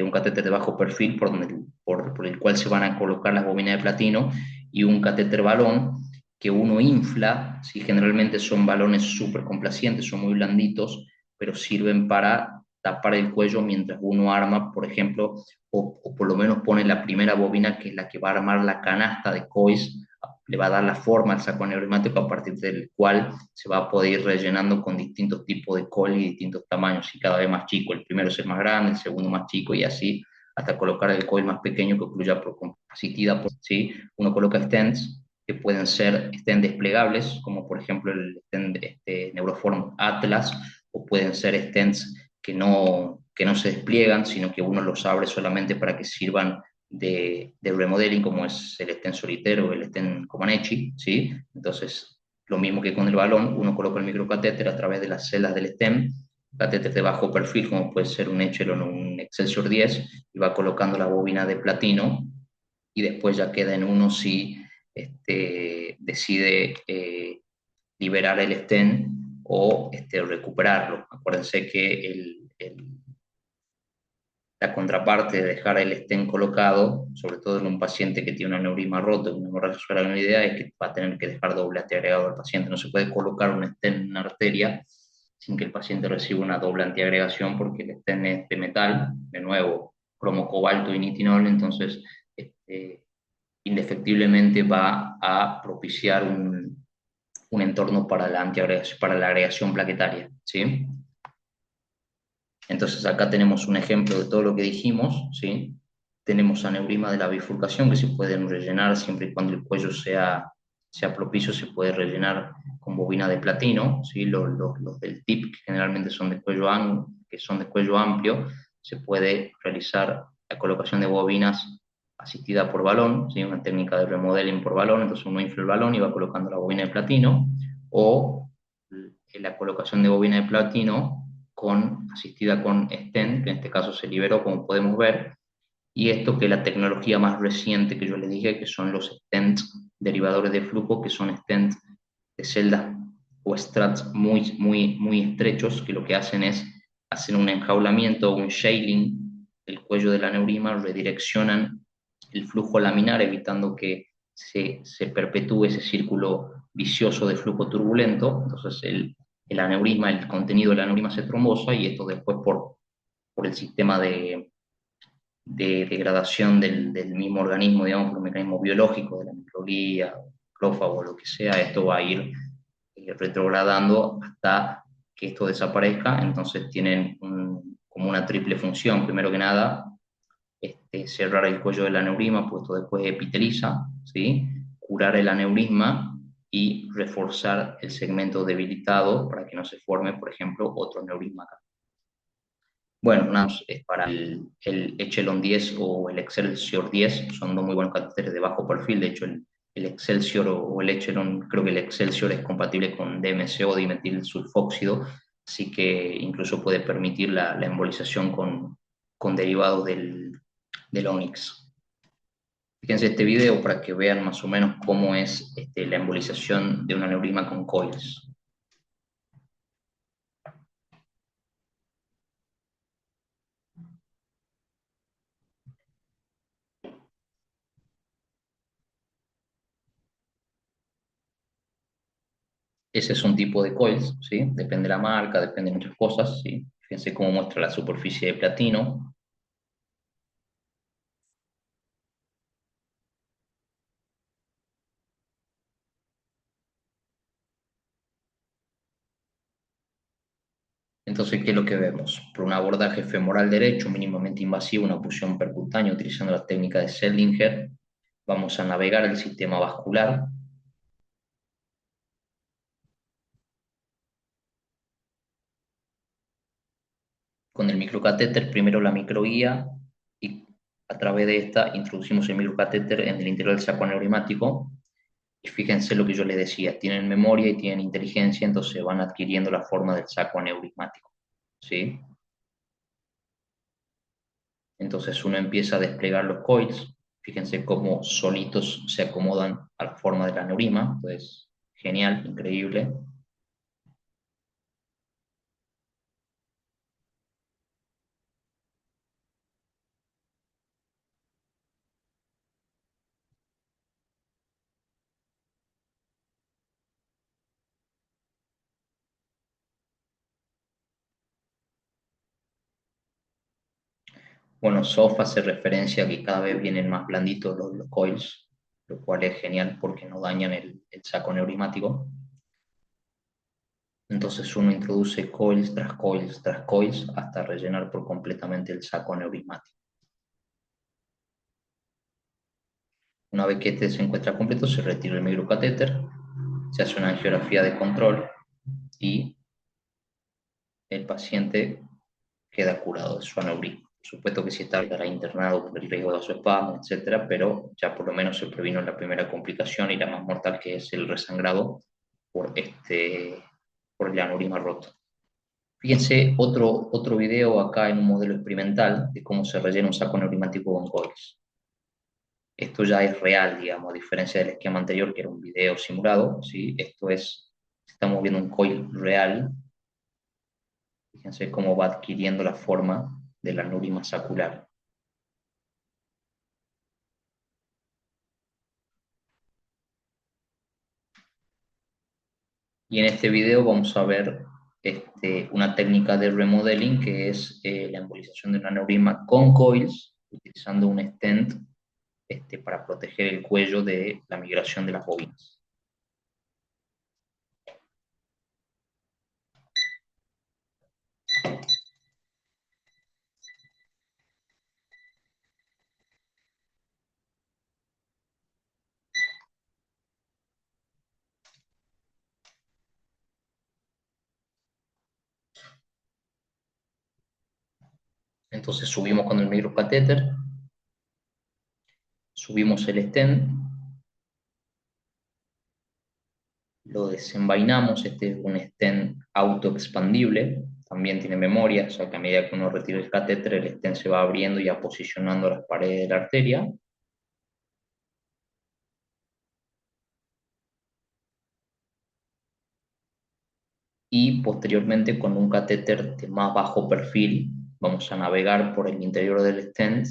un catéter de bajo perfil por el cual se van a colocar las bobinas de platino, y un catéter balón que uno infla, ¿sí? Generalmente son balones súper complacientes, son muy blanditos, pero sirven para tapar el cuello mientras uno arma, por ejemplo, o por lo menos pone la primera bobina, que es la que va a armar la canasta de coils, le va a dar la forma al saco neumático a partir del cual se va a poder ir rellenando con distintos tipos de coil y distintos tamaños, y cada vez más chico. El primero es el más grande, el segundo más chico, y así hasta colocar el coil más pequeño que ocluya por capacitiva, ¿sí? Uno coloca stents que pueden ser stents desplegables, como por ejemplo el stent Neuroform Atlas, o pueden ser stents que no se despliegan, sino que uno los abre solamente para que sirvan de remodeling, como es el stent Solitaire o el stent Comaneci, ¿sí? Entonces, lo mismo que con el balón, uno coloca el microcatéter a través de las celdas del stent, catéter de bajo perfil, como puede ser un Echelon o un Excelsior 10, y va colocando la bobina de platino, y después ya queda en uno si decide liberar el stent o recuperarlo. Acuérdense que la contraparte de dejar el stent colocado, sobre todo en un paciente que tiene un aneurisma roto, una hemorragia subaracnoidea, es que va a tener que dejar doble antiagregado al paciente. No se puede colocar un stent en una arteria sin que el paciente reciba una doble antiagregación, porque el stent es de metal, de nuevo, cromo, cobalto y nitinol, entonces indefectiblemente va a propiciar un entorno para para la agregación plaquetaria, ¿sí? Entonces acá tenemos un ejemplo de todo lo que dijimos, ¿sí? Tenemos aneurisma de la bifurcación que se pueden rellenar siempre y cuando el cuello sea propicio, se puede rellenar con bobina de platino, ¿sí? Los del TIP, que generalmente son que son de cuello amplio, se puede realizar la colocación de bobinas asistida por balón, ¿sí? Una técnica de remodeling por balón, entonces uno infla el balón y va colocando la bobina de platino, o la colocación de bobina de platino asistida con stent, que en este caso se liberó, como podemos ver, y esto que es la tecnología más reciente que yo les dije, que son los stents derivadores de flujo, que son stents de celdas o strats muy estrechos, que lo que hacen es hacer un enjaulamiento o un shielding del cuello del aneurisma, redireccionan el flujo laminar, evitando que se perpetúe ese círculo vicioso de flujo turbulento. Entonces el aneurisma, el contenido del aneurisma se trombosa, y esto después por el sistema de degradación del mismo organismo, digamos, por un mecanismo biológico de la microglía, clófago, lo que sea, esto va a ir retrogradando hasta que esto desaparezca. Entonces tienen como una triple función. Primero que nada, cerrar el cuello del aneurisma, puesto después epiteliza, ¿sí? Curar el aneurisma y reforzar el segmento debilitado para que no se forme, por ejemplo, otro aneurisma acá. Bueno, es para el Echelon 10 o el Excelsior 10, son dos muy buenos catéteres de bajo perfil. De hecho, el Excelsior o el Echelon, creo que el Excelsior es compatible con DMSO, dimetil sulfóxido, así que incluso puede permitir la embolización con derivados del Onyx. Fíjense este video para que vean más o menos cómo es la embolización de un aneurisma con coils. Ese es un tipo de coils, ¿sí? Depende de la marca, depende de muchas cosas, ¿sí? Fíjense cómo muestra la superficie de platino. Entonces, ¿qué es lo que vemos? Por un abordaje femoral derecho mínimamente invasivo, una punción percutánea utilizando la técnica de Seldinger, vamos a navegar el sistema vascular. Con el microcatéter, primero la microguía, y a través de esta introducimos el microcatéter en el interior del saco aneurismático. Y fíjense lo que yo les decía, tienen memoria y tienen inteligencia, entonces van adquiriendo la forma del saco aneurismático, ¿sí? Entonces uno empieza a desplegar los coils, fíjense cómo solitos se acomodan a la forma del aneurisma, entonces genial, increíble. Bueno, soft hace referencia a que cada vez vienen más blanditos los coils, lo cual es genial porque no dañan el saco neumático. Entonces uno introduce coils tras coils tras coils hasta rellenar por completamente el saco neumático. Una vez que este se encuentra completo, se retira el microcatéter, se hace una angiografía de control y el paciente queda curado de su aneurisma. Por supuesto que si está, estará internado por el riesgo de vasoespasmo, etcétera, pero ya por lo menos se previno la primera complicación y la más mortal, que es el resangrado por el aneurisma roto. Fíjense otro video acá en un modelo experimental de cómo se rellena un saco neumático con coils. Esto ya es real, digamos, a diferencia del esquema anterior, que era un video simulado, ¿sí? Estamos viendo un coil real. Fíjense cómo va adquiriendo la forma del aneurisma sacular. Y en este video vamos a ver una técnica de remodeling que es la embolización de un aneurisma con coils, utilizando un stent para proteger el cuello de la migración de las bobinas. Entonces subimos con el microcatéter, subimos el stent, lo desenvainamos. Este es un stent autoexpandible, también tiene memoria, o sea que a medida que uno retira el catéter, el stent se va abriendo y ya posicionando las paredes de la arteria. Y posteriormente, con un catéter de más bajo perfil, vamos a navegar por el interior del stent.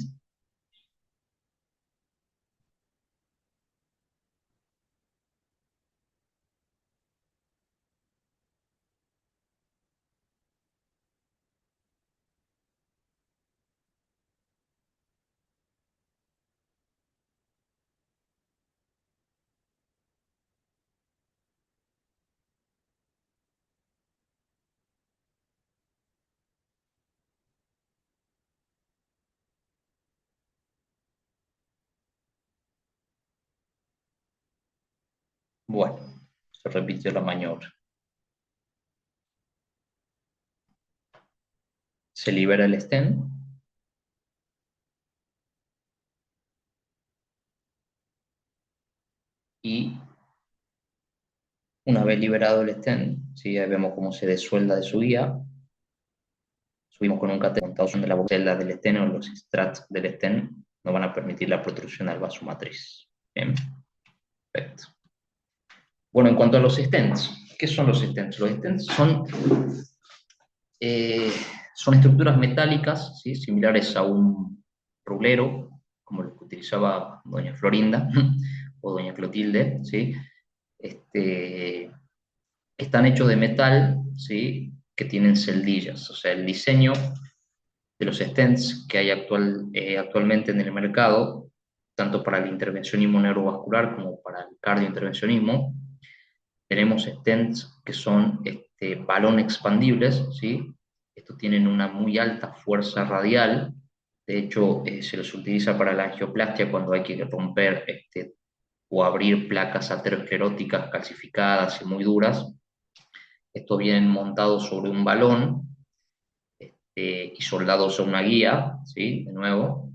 Bueno, se repitió la maniobra. Se libera el stent y una vez liberado el stent, ¿sí? Ahí vemos cómo se desuelda de su guía. Subimos con un catéter montado de la celda del stent, o los struts del stent no van a permitir la protrusión al vaso matriz. Bien, perfecto. Bueno, en cuanto a los stents, ¿qué son los stents? Los stents eh, son estructuras metálicas, ¿sí? Similares a un rulero, como los que utilizaba doña Florinda o doña Clotilde, ¿sí? Este, Están hechos de metal, ¿sí? Que tienen celdillas. O sea, el diseño de los stents que hay actualmente en el mercado, tanto para el intervencionismo neurovascular como para el cardiointervencionismo, tenemos stents que son balón expandibles, ¿sí? Estos tienen una muy alta fuerza radial. De hecho, se los utiliza para la angioplastia cuando hay que romper o abrir placas ateroscleróticas calcificadas y muy duras. Estos vienen montados sobre un balón y soldados a una guía, ¿sí? De nuevo.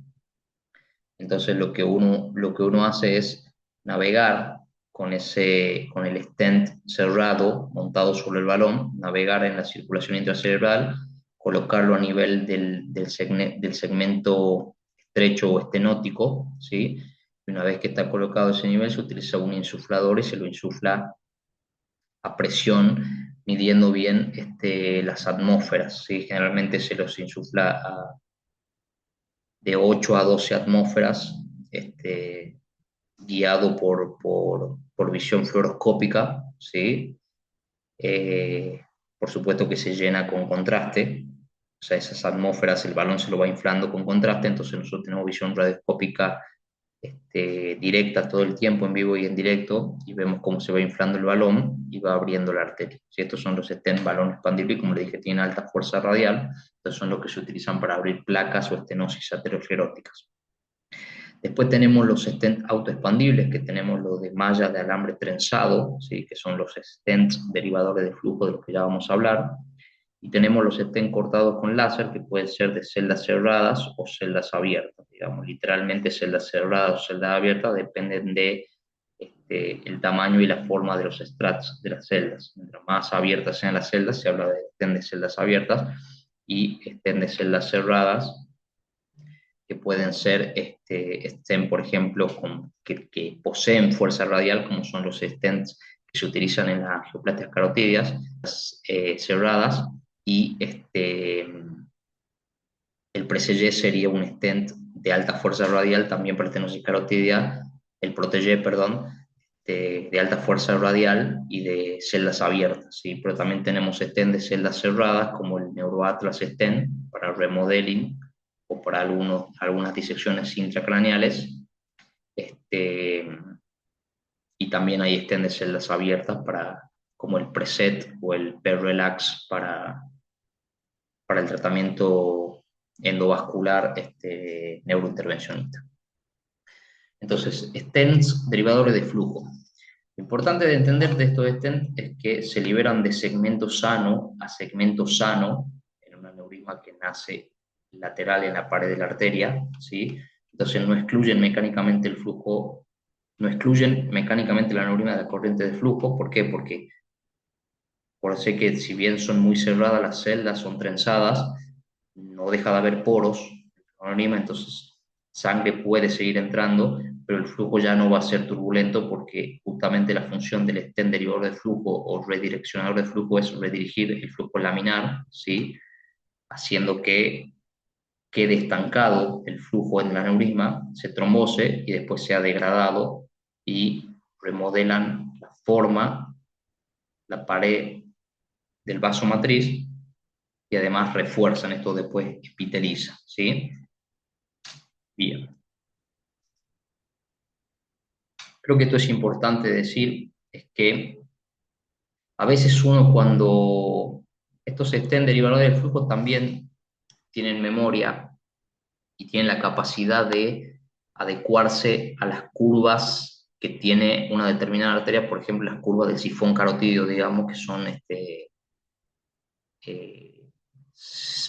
Entonces lo que uno hace es navegar con el stent cerrado montado sobre el balón, navegar en la circulación intracerebral, colocarlo a nivel del segmento estrecho o estenótico, ¿sí? Y una vez que está colocado a ese nivel, se utiliza un insuflador y se lo insufla a presión, midiendo bien las atmósferas, ¿sí? Generalmente se los insufla de 8 a 12 atmósferas, guiado por visión fluoroscópica, ¿sí? Por supuesto que se llena con contraste, sea, esas atmósferas, el balón se lo va inflando con contraste, entonces nosotros tenemos visión radioscópica directa todo el tiempo, en vivo y en directo, y vemos cómo se va inflando el balón y va abriendo la arteria. ¿Sí? Estos son los stents balón expandible y como le dije, tienen alta fuerza radial, entonces son los que se utilizan para abrir placas o estenosis ateroscleróticas. Después tenemos los stents autoexpandibles, que tenemos los de malla de alambre trenzado, ¿sí? Que son los stents derivadores de flujo de los que ya vamos a hablar. Y tenemos los stents cortados con láser, que pueden ser de celdas cerradas o celdas abiertas. Digamos, literalmente celdas cerradas o celdas abiertas dependen de el tamaño y la forma de los estratos de las celdas. Mientras más abiertas sean las celdas, se habla de stent de celdas abiertas, y stent de celdas cerradas, que pueden ser stent, por ejemplo, que poseen fuerza radial, como son los stents que se utilizan en las angioplastias carotídeas, cerradas, y el Pressé sería un stent de alta fuerza radial también para estenosis carotídea, el Protégé, perdón, de alta fuerza radial y de celdas abiertas, ¿sí? Pero también tenemos stent de celdas cerradas, como el Neuroatlas stent para remodeling o para algunas disecciones intracraneales, este, y también hay stent de celdas abiertas como el Preset o el P-Relax para el tratamiento endovascular neurointervencionista. Entonces, stents derivadores de flujo. Lo importante de entender de estos stents es que se liberan de segmento sano a segmento sano en un aneurisma que nace lateral en la pared de la arteria, ¿sí? Entonces no excluyen mecánicamente el flujo, no excluyen mecánicamente el aneurisma de la corriente de flujo. ¿Por qué? Porque por ser que si bien son muy cerradas las celdas, son trenzadas, no deja de haber poros en el aneurisma, entonces sangre puede seguir entrando, pero el flujo ya no va a ser turbulento porque justamente la función del stent derivador de flujo o redireccionador de flujo es redirigir el flujo laminar, ¿sí? Haciendo que quede estancado el flujo en el aneurisma, se trombose y después sea degradado y remodelan la forma, la pared del vaso matriz, y además refuerzan esto después, epiteliza, ¿sí? Bien. Creo que esto es importante decir, es que a veces uno cuando estos estén derivados del flujo también tienen memoria y tienen la capacidad de adecuarse a las curvas que tiene una determinada arteria, por ejemplo, las curvas del sifón carotídeo, digamos, que son eh,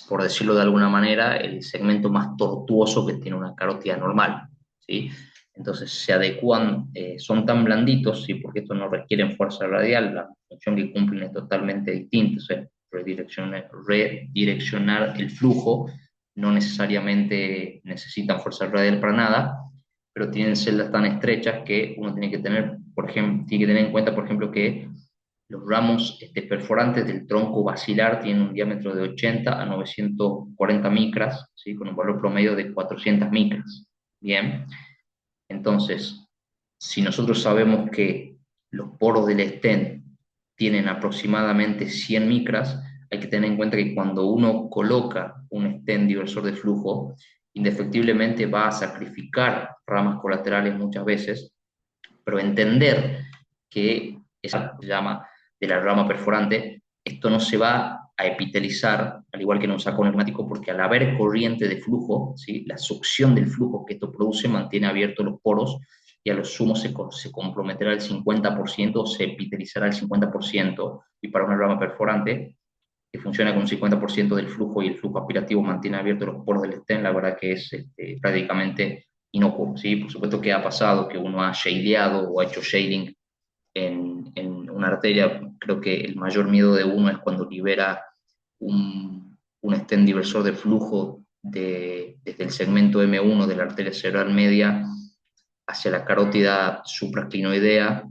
por decirlo de alguna manera, el segmento más tortuoso que tiene una carótida normal, ¿sí? Entonces se adecuan, son tan blanditos, ¿sí? Porque estos no requieren fuerza radial, la función que cumplen es totalmente distinta, o sea, redireccionar el flujo, no necesariamente necesitan fuerza radial para nada, pero tienen celdas tan estrechas que uno tiene que tener, por ejemplo, tiene que tener en cuenta, por ejemplo, que los ramos perforantes del tronco basilar tienen un diámetro de 80 a 940 micras, ¿sí? Con un valor promedio de 400 micras. Bien, entonces, si nosotros sabemos que los poros del stent tienen aproximadamente 100 micras, hay que tener en cuenta que cuando uno coloca un stent diversor de flujo, indefectiblemente va a sacrificar ramas colaterales muchas veces, pero entender que esa se llama de la rama perforante, esto no se va a epitelizar, al igual que en un saco neumático, porque al haber corriente de flujo, ¿sí? La succión del flujo que esto produce mantiene abiertos los poros y a lo sumo se comprometerá el 50% o se epitelizará el 50%, y para una rama perforante que funciona con un 50% del flujo y el flujo aspirativo mantiene abiertos los poros del stent, la verdad que es prácticamente inocuo, ¿sí? Por supuesto que ha pasado que uno ha shadeado o ha hecho shading en una arteria. Creo que el mayor miedo de uno es cuando libera un stent diversor de flujo desde el segmento M1 de la arteria cerebral media hacia la carótida supraclinoidea,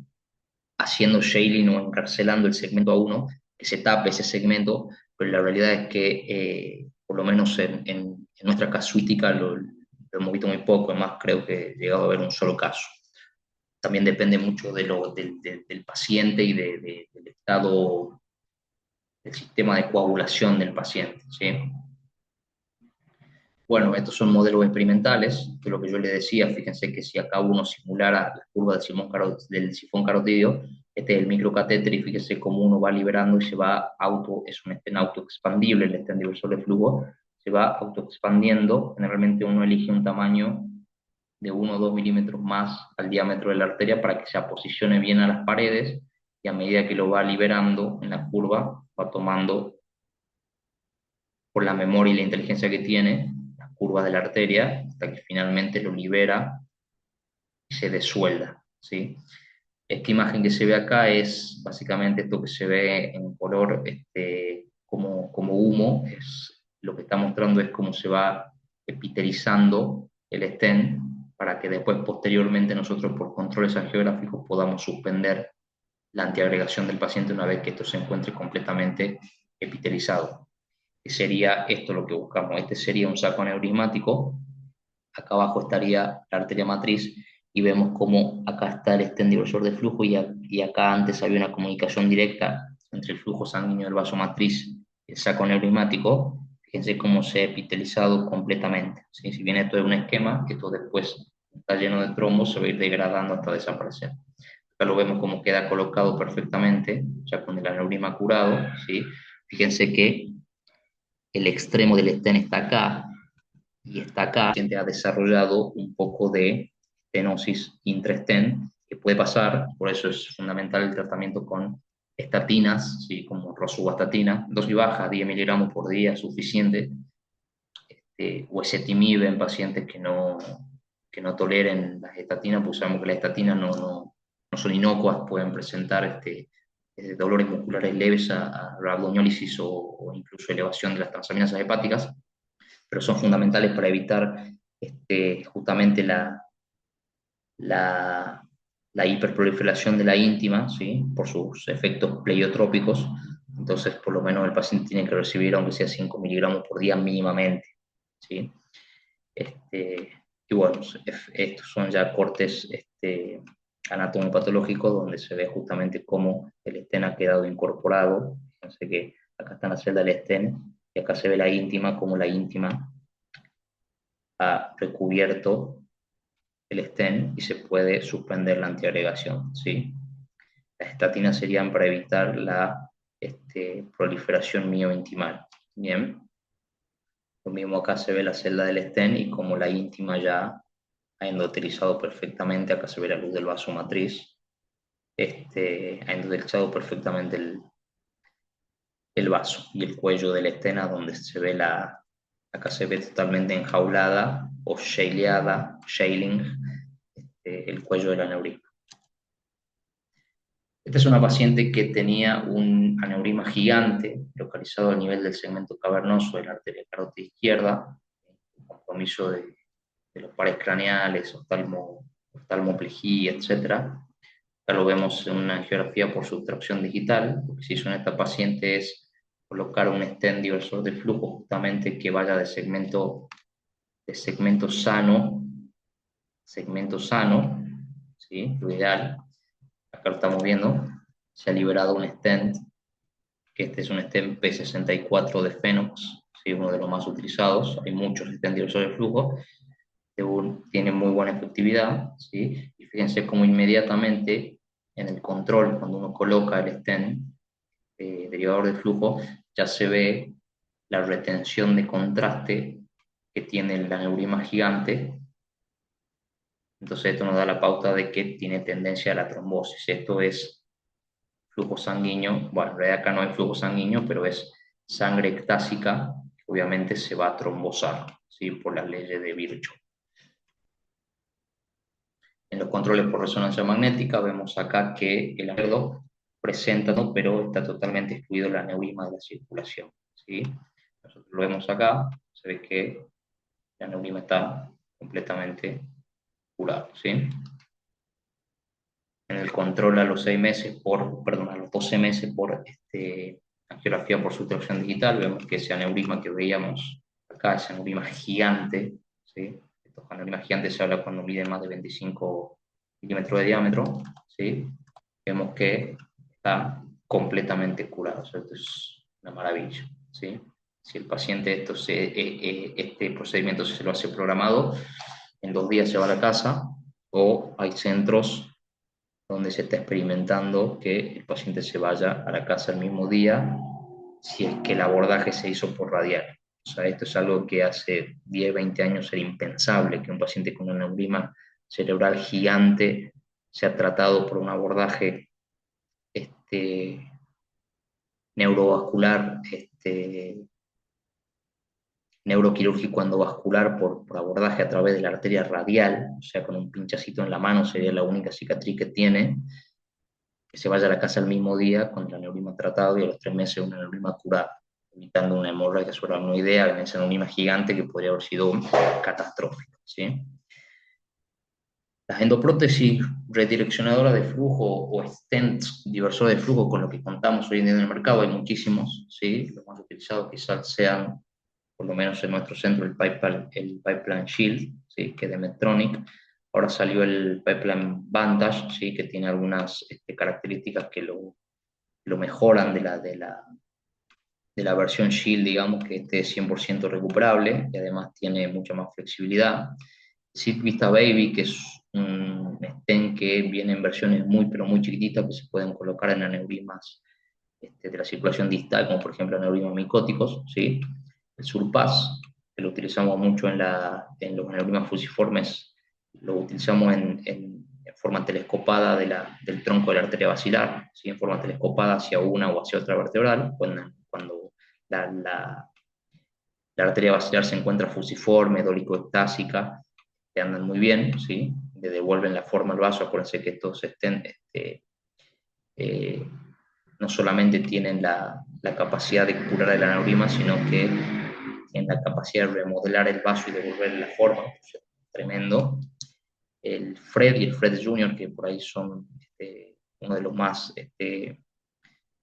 haciendo shading o encarcelando el segmento A1, que se tape ese segmento, pero la realidad es que, por lo menos en nuestra casuística, lo hemos visto muy poco. Además creo que he llegado a ver un solo caso. También depende mucho del paciente y del estado del sistema de coagulación del paciente, ¿sí? Bueno, estos son modelos experimentales, que lo que yo les decía, fíjense que si acá uno simulara la curva del sifón carotídeo, este es el microcatéter y fíjense cómo uno va liberando y se va es un estén autoexpandible, el estén diversor de flujo, se va autoexpandiendo, generalmente uno elige un tamaño de 1 o 2 milímetros más al diámetro de la arteria para que se posicione bien a las paredes y a medida que lo va liberando en la curva, va tomando por la memoria y la inteligencia que tiene, las curvas de la arteria, hasta que finalmente lo libera y se desuelda, ¿sí? Esta imagen que se ve acá es básicamente esto que se ve en color como humo, lo que está mostrando es cómo se va epitelizando el stent para que después posteriormente nosotros por controles angiográficos podamos suspender la antiagregación del paciente una vez que esto se encuentre completamente epitelizado. Que sería esto lo que buscamos. Este sería un saco aneurismático, acá abajo estaría la arteria matriz y vemos cómo acá está el estén diversor de flujo y acá antes había una comunicación directa entre el flujo sanguíneo del vaso matriz y el saco aneurismático. Fíjense cómo se ha epitelizado completamente. ¿Sí? Si bien esto es un esquema, esto después está lleno de trombos, se va a ir degradando hasta desaparecer. Acá lo vemos como queda colocado perfectamente, ya con el aneurisma curado. ¿Sí? Fíjense que el extremo del estén está acá y está acá. El paciente ha desarrollado un poco de estenosis intraestén que puede pasar, por eso es fundamental el tratamiento con estatinas, ¿sí? Como rosuvastatina, dosis baja, 10 miligramos por día, es suficiente, o ezetimibe en pacientes que no toleren las estatinas, pues sabemos que las estatinas no son inocuas, pueden presentar dolores musculares leves a rhabdomiólisis o incluso elevación de las transaminasas hepáticas, pero son fundamentales para evitar justamente la, la hiperproliferación de la íntima, ¿sí? Por sus efectos pleiotrópicos. Entonces, por lo menos el paciente tiene que recibir, aunque sea 5 miligramos por día mínimamente. ¿Sí? Y bueno, estos son ya cortes anatomopatológicos donde se ve justamente cómo el estén ha quedado incorporado. Fíjense que acá está la celda del estén y acá se ve la íntima, como la íntima ha recubierto el stent y se puede suspender la antiagregación, ¿sí? Las estatinas serían para evitar la proliferación miointimal. Bien, lo mismo acá se ve la celda del stent y como la íntima ya ha endotelizado perfectamente, acá se ve la luz del vaso matriz, ha endotelizado perfectamente el vaso y el cuello del estena donde se ve acá se ve totalmente enjaulada o shaleada, shaling, el cuello del aneurisma. Esta es una paciente que tenía un aneurisma gigante localizado a nivel del segmento cavernoso de la arteria carótida izquierda, compromiso de los pares craneales, oftalmoplejía, etc. Acá lo vemos en una angiografía por sustracción digital. Lo que se hizo en esta paciente es colocar un stent diversor de flujo justamente que vaya de segmento sano, ¿sí? Lo ideal. Acá lo estamos viendo. Se ha liberado un stent, que este es un stent P64 de Phenox, ¿sí? Uno de los más utilizados. Hay muchos stents diversores de flujo. Tiene muy buena efectividad, ¿sí? Y fíjense cómo inmediatamente en el control, cuando uno coloca el stent derivador de flujo, ya se ve la retención de contraste que tiene el aneurisma gigante. Entonces esto nos da la pauta de que tiene tendencia a la trombosis. Esto es flujo sanguíneo, bueno, en realidad acá no hay flujo sanguíneo, pero es sangre ectásica, que obviamente se va a trombosar, ¿sí? Por las leyes de Virchow. En los controles por resonancia magnética vemos acá que el izquierdo presenta, ¿no? Pero está totalmente excluido el aneurisma de la circulación, ¿sí? Nosotros lo vemos acá, se ve que el aneurisma está completamente curado, ¿sí? En el control a los 6 meses perdón, a los 12 meses por angiografía por sustracción digital, vemos que ese aneurisma que veíamos acá, ese aneurisma gigante, ¿sí? Estos aneurismas gigantes se habla cuando miden más de 25 milímetros de diámetro, ¿sí? Vemos que está completamente curado, o sea, esto es una maravilla, ¿sí? Si el paciente este procedimiento se lo hace programado, en 2 días se va a la casa, o hay centros donde se está experimentando que el paciente se vaya a la casa el mismo día si es que el abordaje se hizo por radial. O sea, esto es algo que hace 10, 20 años era impensable, que un paciente con un aneurisma cerebral gigante sea tratado por un abordaje este, neurovascular, neuroquirúrgico endovascular por abordaje a través de la arteria radial, o sea, con un pinchacito en la mano sería la única cicatriz que tiene, que se vaya a la casa el mismo día con el aneurisma tratado y a los 3 meses un aneurisma curado, evitando una hemorragia subaracnoidea en ese aneurisma gigante que podría haber sido catastrófico, ¿sí? Las endoprótesis redireccionadoras de flujo o stents diversores de flujo con lo que contamos hoy en día en el mercado, hay muchísimos, ¿sí? Los más utilizados quizás sean, por lo menos en nuestro centro, el Pipeline Shield, ¿sí? Que es de Medtronic. Ahora salió el Pipeline Vantage, ¿sí? Que tiene algunas características que lo mejoran de la versión Shield, digamos, que esté 100% recuperable y además tiene mucha más flexibilidad. Vista Baby, que es un stent que viene en versiones muy, pero muy chiquititas que se pueden colocar en aneurismas de la circulación distal, como por ejemplo aneurismas micóticos, ¿sí? El Surpass, que lo utilizamos mucho en los aneurismas fusiformes, lo utilizamos en forma telescopada del tronco de la arteria basilar, ¿sí? En forma telescopada hacia una o hacia otra vertebral, cuando la, la arteria basilar se encuentra fusiforme, dolicoestásica, que andan muy bien, ¿sí? Le devuelven la forma al vaso. Acuérdense que estos eh, no solamente tienen la capacidad de curar el aneurisma, sino que tienen la capacidad de remodelar el vaso y devolverle la forma. Tremendo. El Fred y el Fred Junior, que por ahí son uno de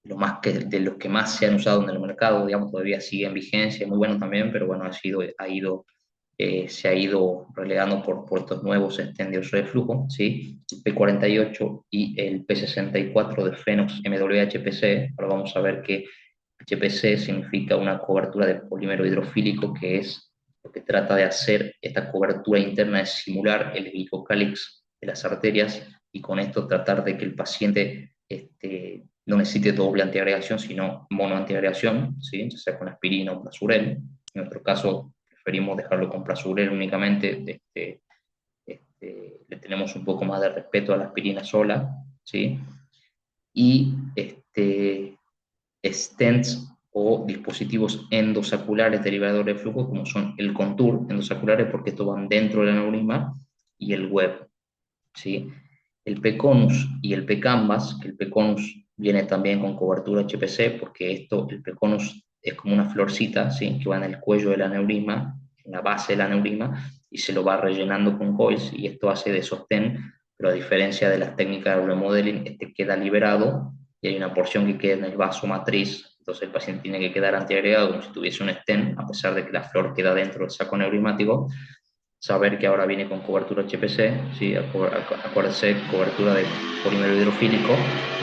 de los que más se han usado en el mercado, digamos, todavía sigue en vigencia, muy bueno también, pero bueno, se ha ido relegando por estos nuevos extendidos de flujo, ¿sí? El P48 y el P64 de Phenox MWHPC. Ahora vamos a ver que HPC significa una cobertura de polímero hidrofílico, que es lo que trata de hacer esta cobertura interna, es simular el glicocálix de las arterias y con esto tratar de que el paciente no necesite doble antiagregación, sino monoantiagregación, ¿sí? Ya sea con aspirina o plasurel. En nuestro caso, preferimos dejarlo con plasurel únicamente. Le tenemos un poco más de respeto a la aspirina sola, ¿sí? Y stents o dispositivos endosaculares derivadores de flujo, como son el Contour endosaculares, porque estos van dentro del aneurisma, y el Web, ¿sí? El P-Conus y el P-Canvas, que el P-Conus viene también con cobertura HPC, porque el P-Conus es como una florcita, ¿sí? Que va en el cuello del aneurisma, en la base del aneurisma, y se lo va rellenando con coils, y esto hace de sostén, pero a diferencia de las técnicas de remodeling, queda liberado, y hay una porción que queda en el vaso matriz, entonces el paciente tiene que quedar antiagregado como si tuviese un stent, a pesar de que la flor queda dentro del saco neurismático. Saber que ahora viene con cobertura HPC, ¿sí? Acuérdense, cobertura de polímero hidrofílico,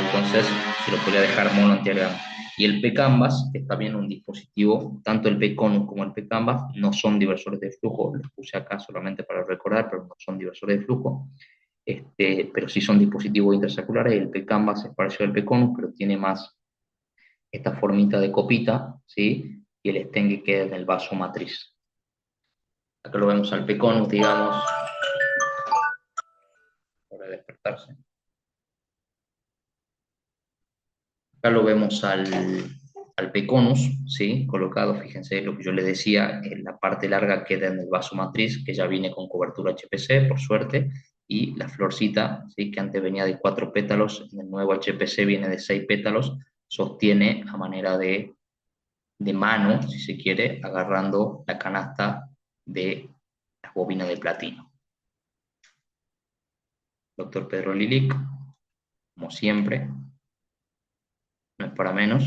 entonces se lo podría dejar mono antiagregado. Y el P-Canvas, que es también un dispositivo, tanto el P-Conus como el P-Canvas no son diversores de flujo, los puse acá solamente para recordar, pero no son diversores de flujo, pero sí son dispositivos intersaculares. El P-Canvas es parecido al P-Conus, pero tiene más esta formita de copita, ¿sí? Y el stent que queda en el vaso matriz. Acá lo vemos al P-Conus, digamos, hora de despertarse. Acá lo vemos al P-Conus, ¿sí? Colocado, fíjense lo que yo les decía, en la parte larga queda en el vaso matriz, que ya viene con cobertura HPC, por suerte, y la florcita, ¿sí? Que antes venía de 4 pétalos, en el nuevo HPC viene de 6 pétalos, sostiene a manera de mano, si se quiere, agarrando la canasta de las bobinas de platino. Doctor Pedro Lilic, como siempre, no es para menos.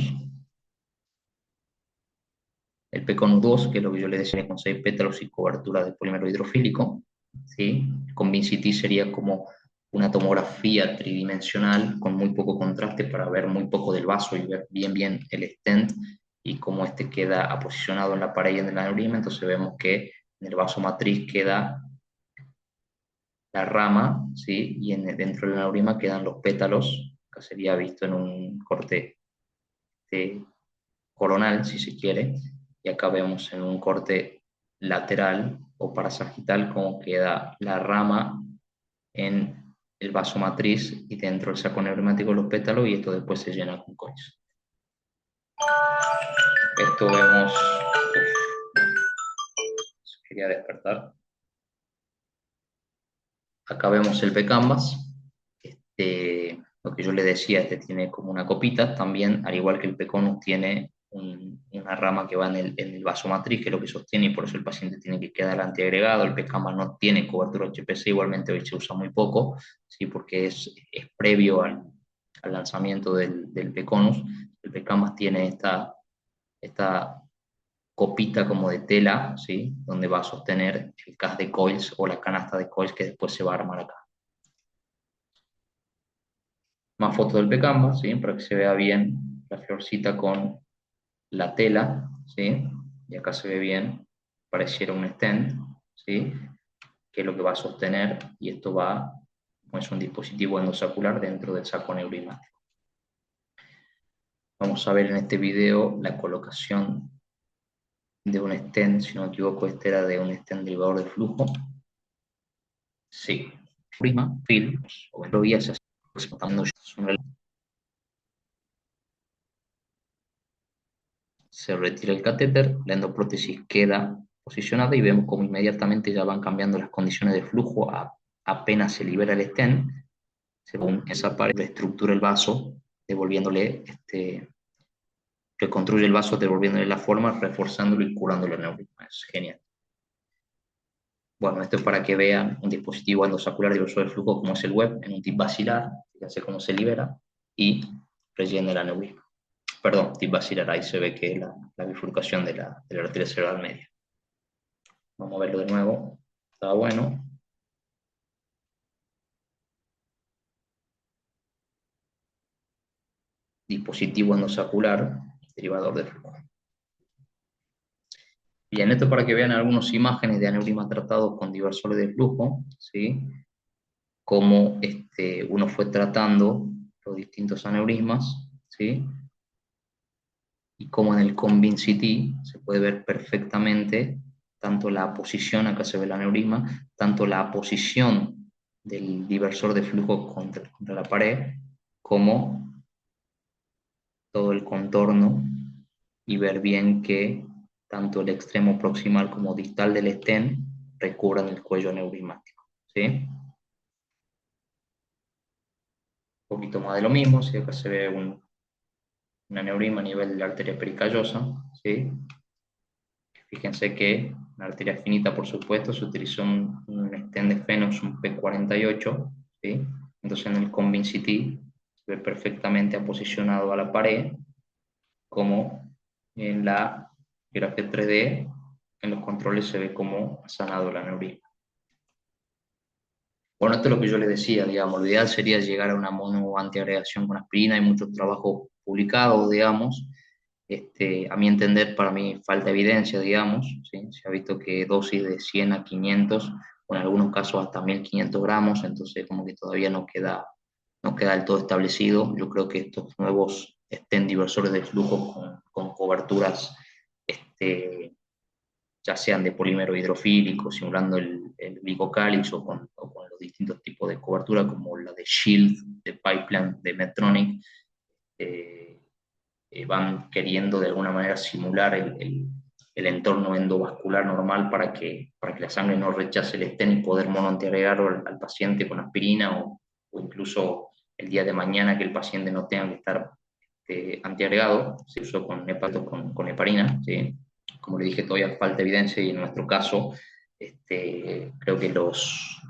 El P-Conus 2, que es lo que yo le decía, con 6 pétalos y cobertura de polímero hidrofílico, ¿sí? Con VinCT sería como una tomografía tridimensional con muy poco contraste para ver muy poco del vaso y ver bien el stent. y como este queda aposicionado en la pared y en el aneurisma, entonces vemos que en el vaso matriz queda la rama, ¿sí? Y dentro del aneurisma quedan los pétalos, que sería visto en un corte coronal, si se quiere, y acá vemos en un corte lateral o parasagital cómo queda la rama en el vaso matriz y dentro del saco neuromático los pétalos, y esto después se llena con coins. Esto vemos, quería despertar. Acá vemos el P-Canvas. Lo que yo le decía, este tiene como una copita, también, al igual que el P-Conus, tiene una rama que va en el vaso matriz, que es lo que sostiene, y por eso el paciente tiene que quedar antiagregado. El P-Canvas no tiene cobertura HPC, igualmente hoy se usa muy poco, ¿sí? Porque es previo al lanzamiento del P-Conus. El P-Canvas tiene esta copita como de tela, ¿sí? Donde va a sostener el CAS de coils o la canasta de coils que después se va a armar acá. Más fotos del P-Canvas, ¿sí? Para que se vea bien la florcita con la tela, ¿sí? Y acá se ve bien, pareciera un stent, ¿sí? Que es lo que va a sostener, y esto va, es un dispositivo endossacular dentro del saco neuroimático. Vamos a ver en este video la colocación de un stent, si no me equivoco, este era de un stent derivador de flujo. Sí, prima, film, o en vías, se retira el catéter, la endoprótesis queda posicionada y vemos cómo inmediatamente ya van cambiando las condiciones de flujo apenas se libera el stent, según esa pared reestructura el vaso, devolviéndole, reconstruye el vaso, devolviéndole la forma, reforzándolo y curando el aneurisma. Es genial. Bueno, esto es para que vean un dispositivo endossacular diversor de flujo como es el web, en un tip basilar, fíjense cómo se libera y rellena el aneurisma. Perdón, tip basilar, ahí se ve que es la bifurcación de la arteria cerebral media. Vamos a verlo de nuevo, está bueno. Dispositivo endossacular, derivador de flujo. Bien, esto para que vean algunas imágenes de aneurismas tratados con diversores de flujo, ¿sí? Cómo uno fue tratando los distintos aneurismas, ¿sí? Y cómo en el COMBIN-CT se puede ver perfectamente tanto la posición, acá se ve el aneurisma, tanto la posición del diversor de flujo contra la pared, como todo el contorno, y ver bien que tanto el extremo proximal como distal del stent recubran el cuello aneurismático, ¿sí? Un poquito más de lo mismo, ¿sí? Acá se ve un aneurisma a nivel de la arteria pericallosa, ¿sí? Fíjense que la arteria finita, por supuesto, se utilizó un stent de Phenux, un P48, ¿sí? Entonces en el COMBIN-CT se ve perfectamente aposicionado a la pared, como en la grafía 3D, en los controles se ve como ha sanado el aneurisma. Bueno, esto es lo que yo les decía, digamos, lo ideal sería llegar a una mono antiagregación con aspirina. Hay muchos trabajos publicados, digamos. A mi entender, para mí falta evidencia, digamos, ¿sí? Se ha visto que dosis de 100 a 500, o en algunos casos hasta 1500 gramos, entonces como que todavía no queda del todo establecido. Yo creo que estos nuevos stent diversores de flujo con coberturas, ya sean de polímero hidrofílico, simulando el glicocálix, o con los distintos tipos de cobertura, como la de Shield, de Pipeline, de Medtronic, van queriendo de alguna manera simular el entorno endovascular normal para que la sangre no rechace el stent y poder monoantiagregarlo al paciente con aspirina, o incluso el día de mañana que el paciente no tenga que estar antiagregado. Se usó con heparina, ¿sí? Como le dije, todavía falta evidencia, y en nuestro caso creo que los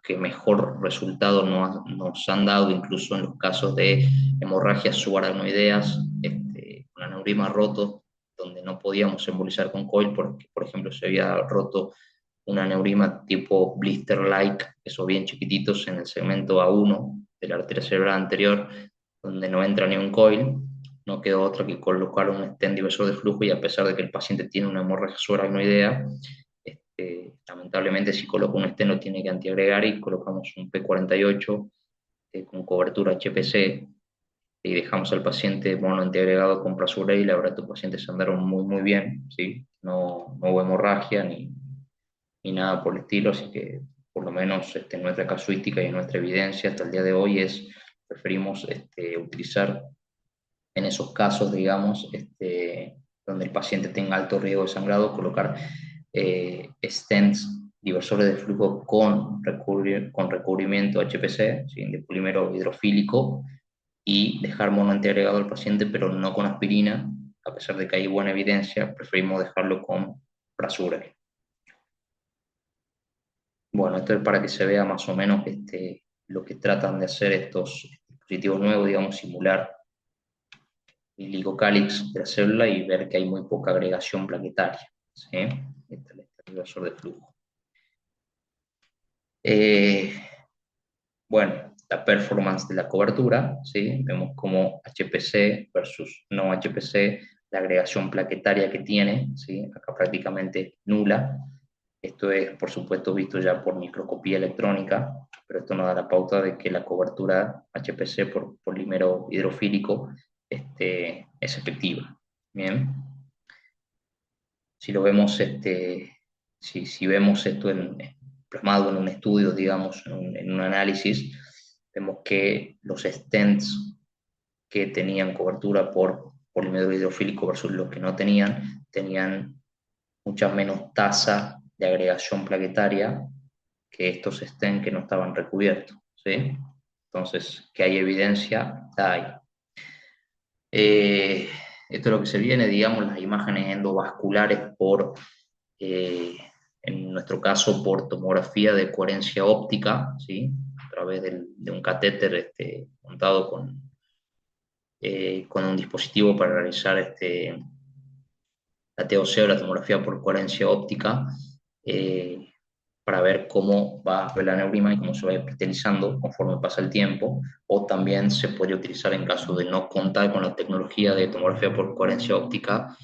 que mejor resultado nos han dado, incluso en los casos de hemorragias subaracnoideas, con aneurismas rotos, donde no podíamos embolizar con coil, porque, por ejemplo, se había roto un aneurisma tipo blister-like, esos bien chiquititos en el segmento A1 de la arteria cerebral anterior, donde no entra ni un coil. no quedó otra que colocar un stent diversor de flujo y a pesar de que el paciente tiene una hemorragia subaracnoidea, lamentablemente si coloca un stent lo tiene que antiagregar y colocamos un P48 con cobertura HPC y dejamos al paciente mono antiagregado con Prasuray y la verdad que los pacientes andaron muy muy bien, ¿sí? No hubo hemorragia ni nada por el estilo, así que por lo menos nuestra casuística y nuestra evidencia hasta el día de hoy es, preferimos utilizar en esos casos, digamos, donde el paciente tenga alto riesgo de sangrado, colocar stents, diversores de flujo con recubrimiento HPC, ¿sí? De polímero hidrofílico, y dejar mono antiagregado al paciente, pero no con aspirina, a pesar de que hay buena evidencia, preferimos dejarlo con Prasuray. Bueno, esto es para que se vea más o menos lo que tratan de hacer estos dispositivos nuevos, digamos, simular el ligocálix de la célula y ver que hay muy poca agregación plaquetaria, ¿sí? Este es el inversor de flujo. Eh, bueno, la performance de la cobertura, ¿sí? Vemos como HPC versus no HPC, la agregación plaquetaria que tiene, ¿sí? Acá prácticamente nula. Esto es, por supuesto, visto ya por microscopía electrónica, pero esto nos da la pauta de que la cobertura HPC por polímero hidrofílico es efectiva. Bien, si lo vemos, si vemos esto plasmado en un estudio, digamos, en un análisis, vemos que los stents que tenían cobertura por polímero hidrofílico versus los que no tenían mucha menos tasa de agregación plaquetaria que estos stents que no estaban recubiertos, ¿sí? Entonces, que hay evidencia, la hay. Esto es lo que se viene, digamos, las imágenes endovasculares eh, en nuestro caso, por tomografía de coherencia óptica, ¿sí? A través de un catéter montado con un dispositivo para realizar la TOC o la tomografía por coherencia óptica, eh, para ver cómo va el aneurima y cómo se va epitelizando conforme pasa el tiempo, o también se puede utilizar en caso de no contar con la tecnología de tomografía por coherencia óptica,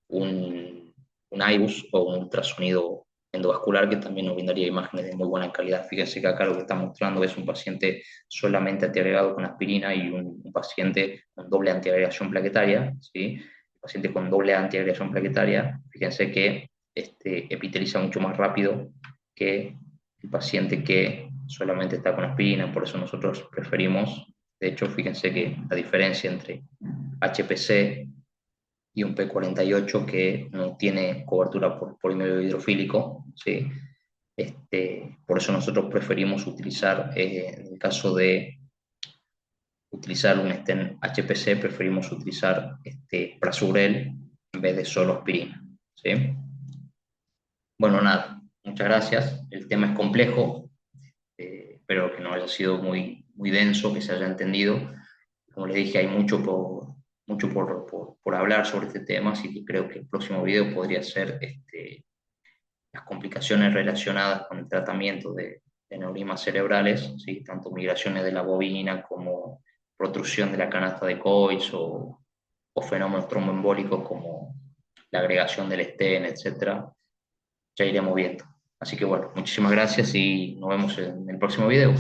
un IBUS o un ultrasonido endovascular que también nos brindaría imágenes de muy buena calidad. Fíjense que acá lo que está mostrando es un paciente solamente antiagregado con aspirina y un paciente con doble antiagregación plaquetaria, ¿sí? El paciente con doble antiagregación plaquetaria, fíjense que epiteliza mucho más rápido que el paciente que solamente está con aspirina, por eso nosotros preferimos, de hecho, fíjense que la diferencia entre HPC y un P48 que no tiene cobertura por polímero hidrofílico, ¿sí? Por eso nosotros preferimos utilizar, en el caso de utilizar un stent HPC, preferimos utilizar Prasugrel en vez de solo aspirina, ¿sí? Bueno, nada, muchas gracias. El tema es complejo, espero que no haya sido muy denso, que se haya entendido. Como les dije, hay mucho por hablar sobre este tema, así que creo que el próximo video podría ser las complicaciones relacionadas con el tratamiento de neurismas cerebrales, ¿sí? Tanto migraciones de la bobina como protrusión de la canasta de Coix o fenómenos tromboembólicos como la agregación del estén, etcétera. Ya iremos viendo. Así que bueno, muchísimas gracias y nos vemos en el próximo video.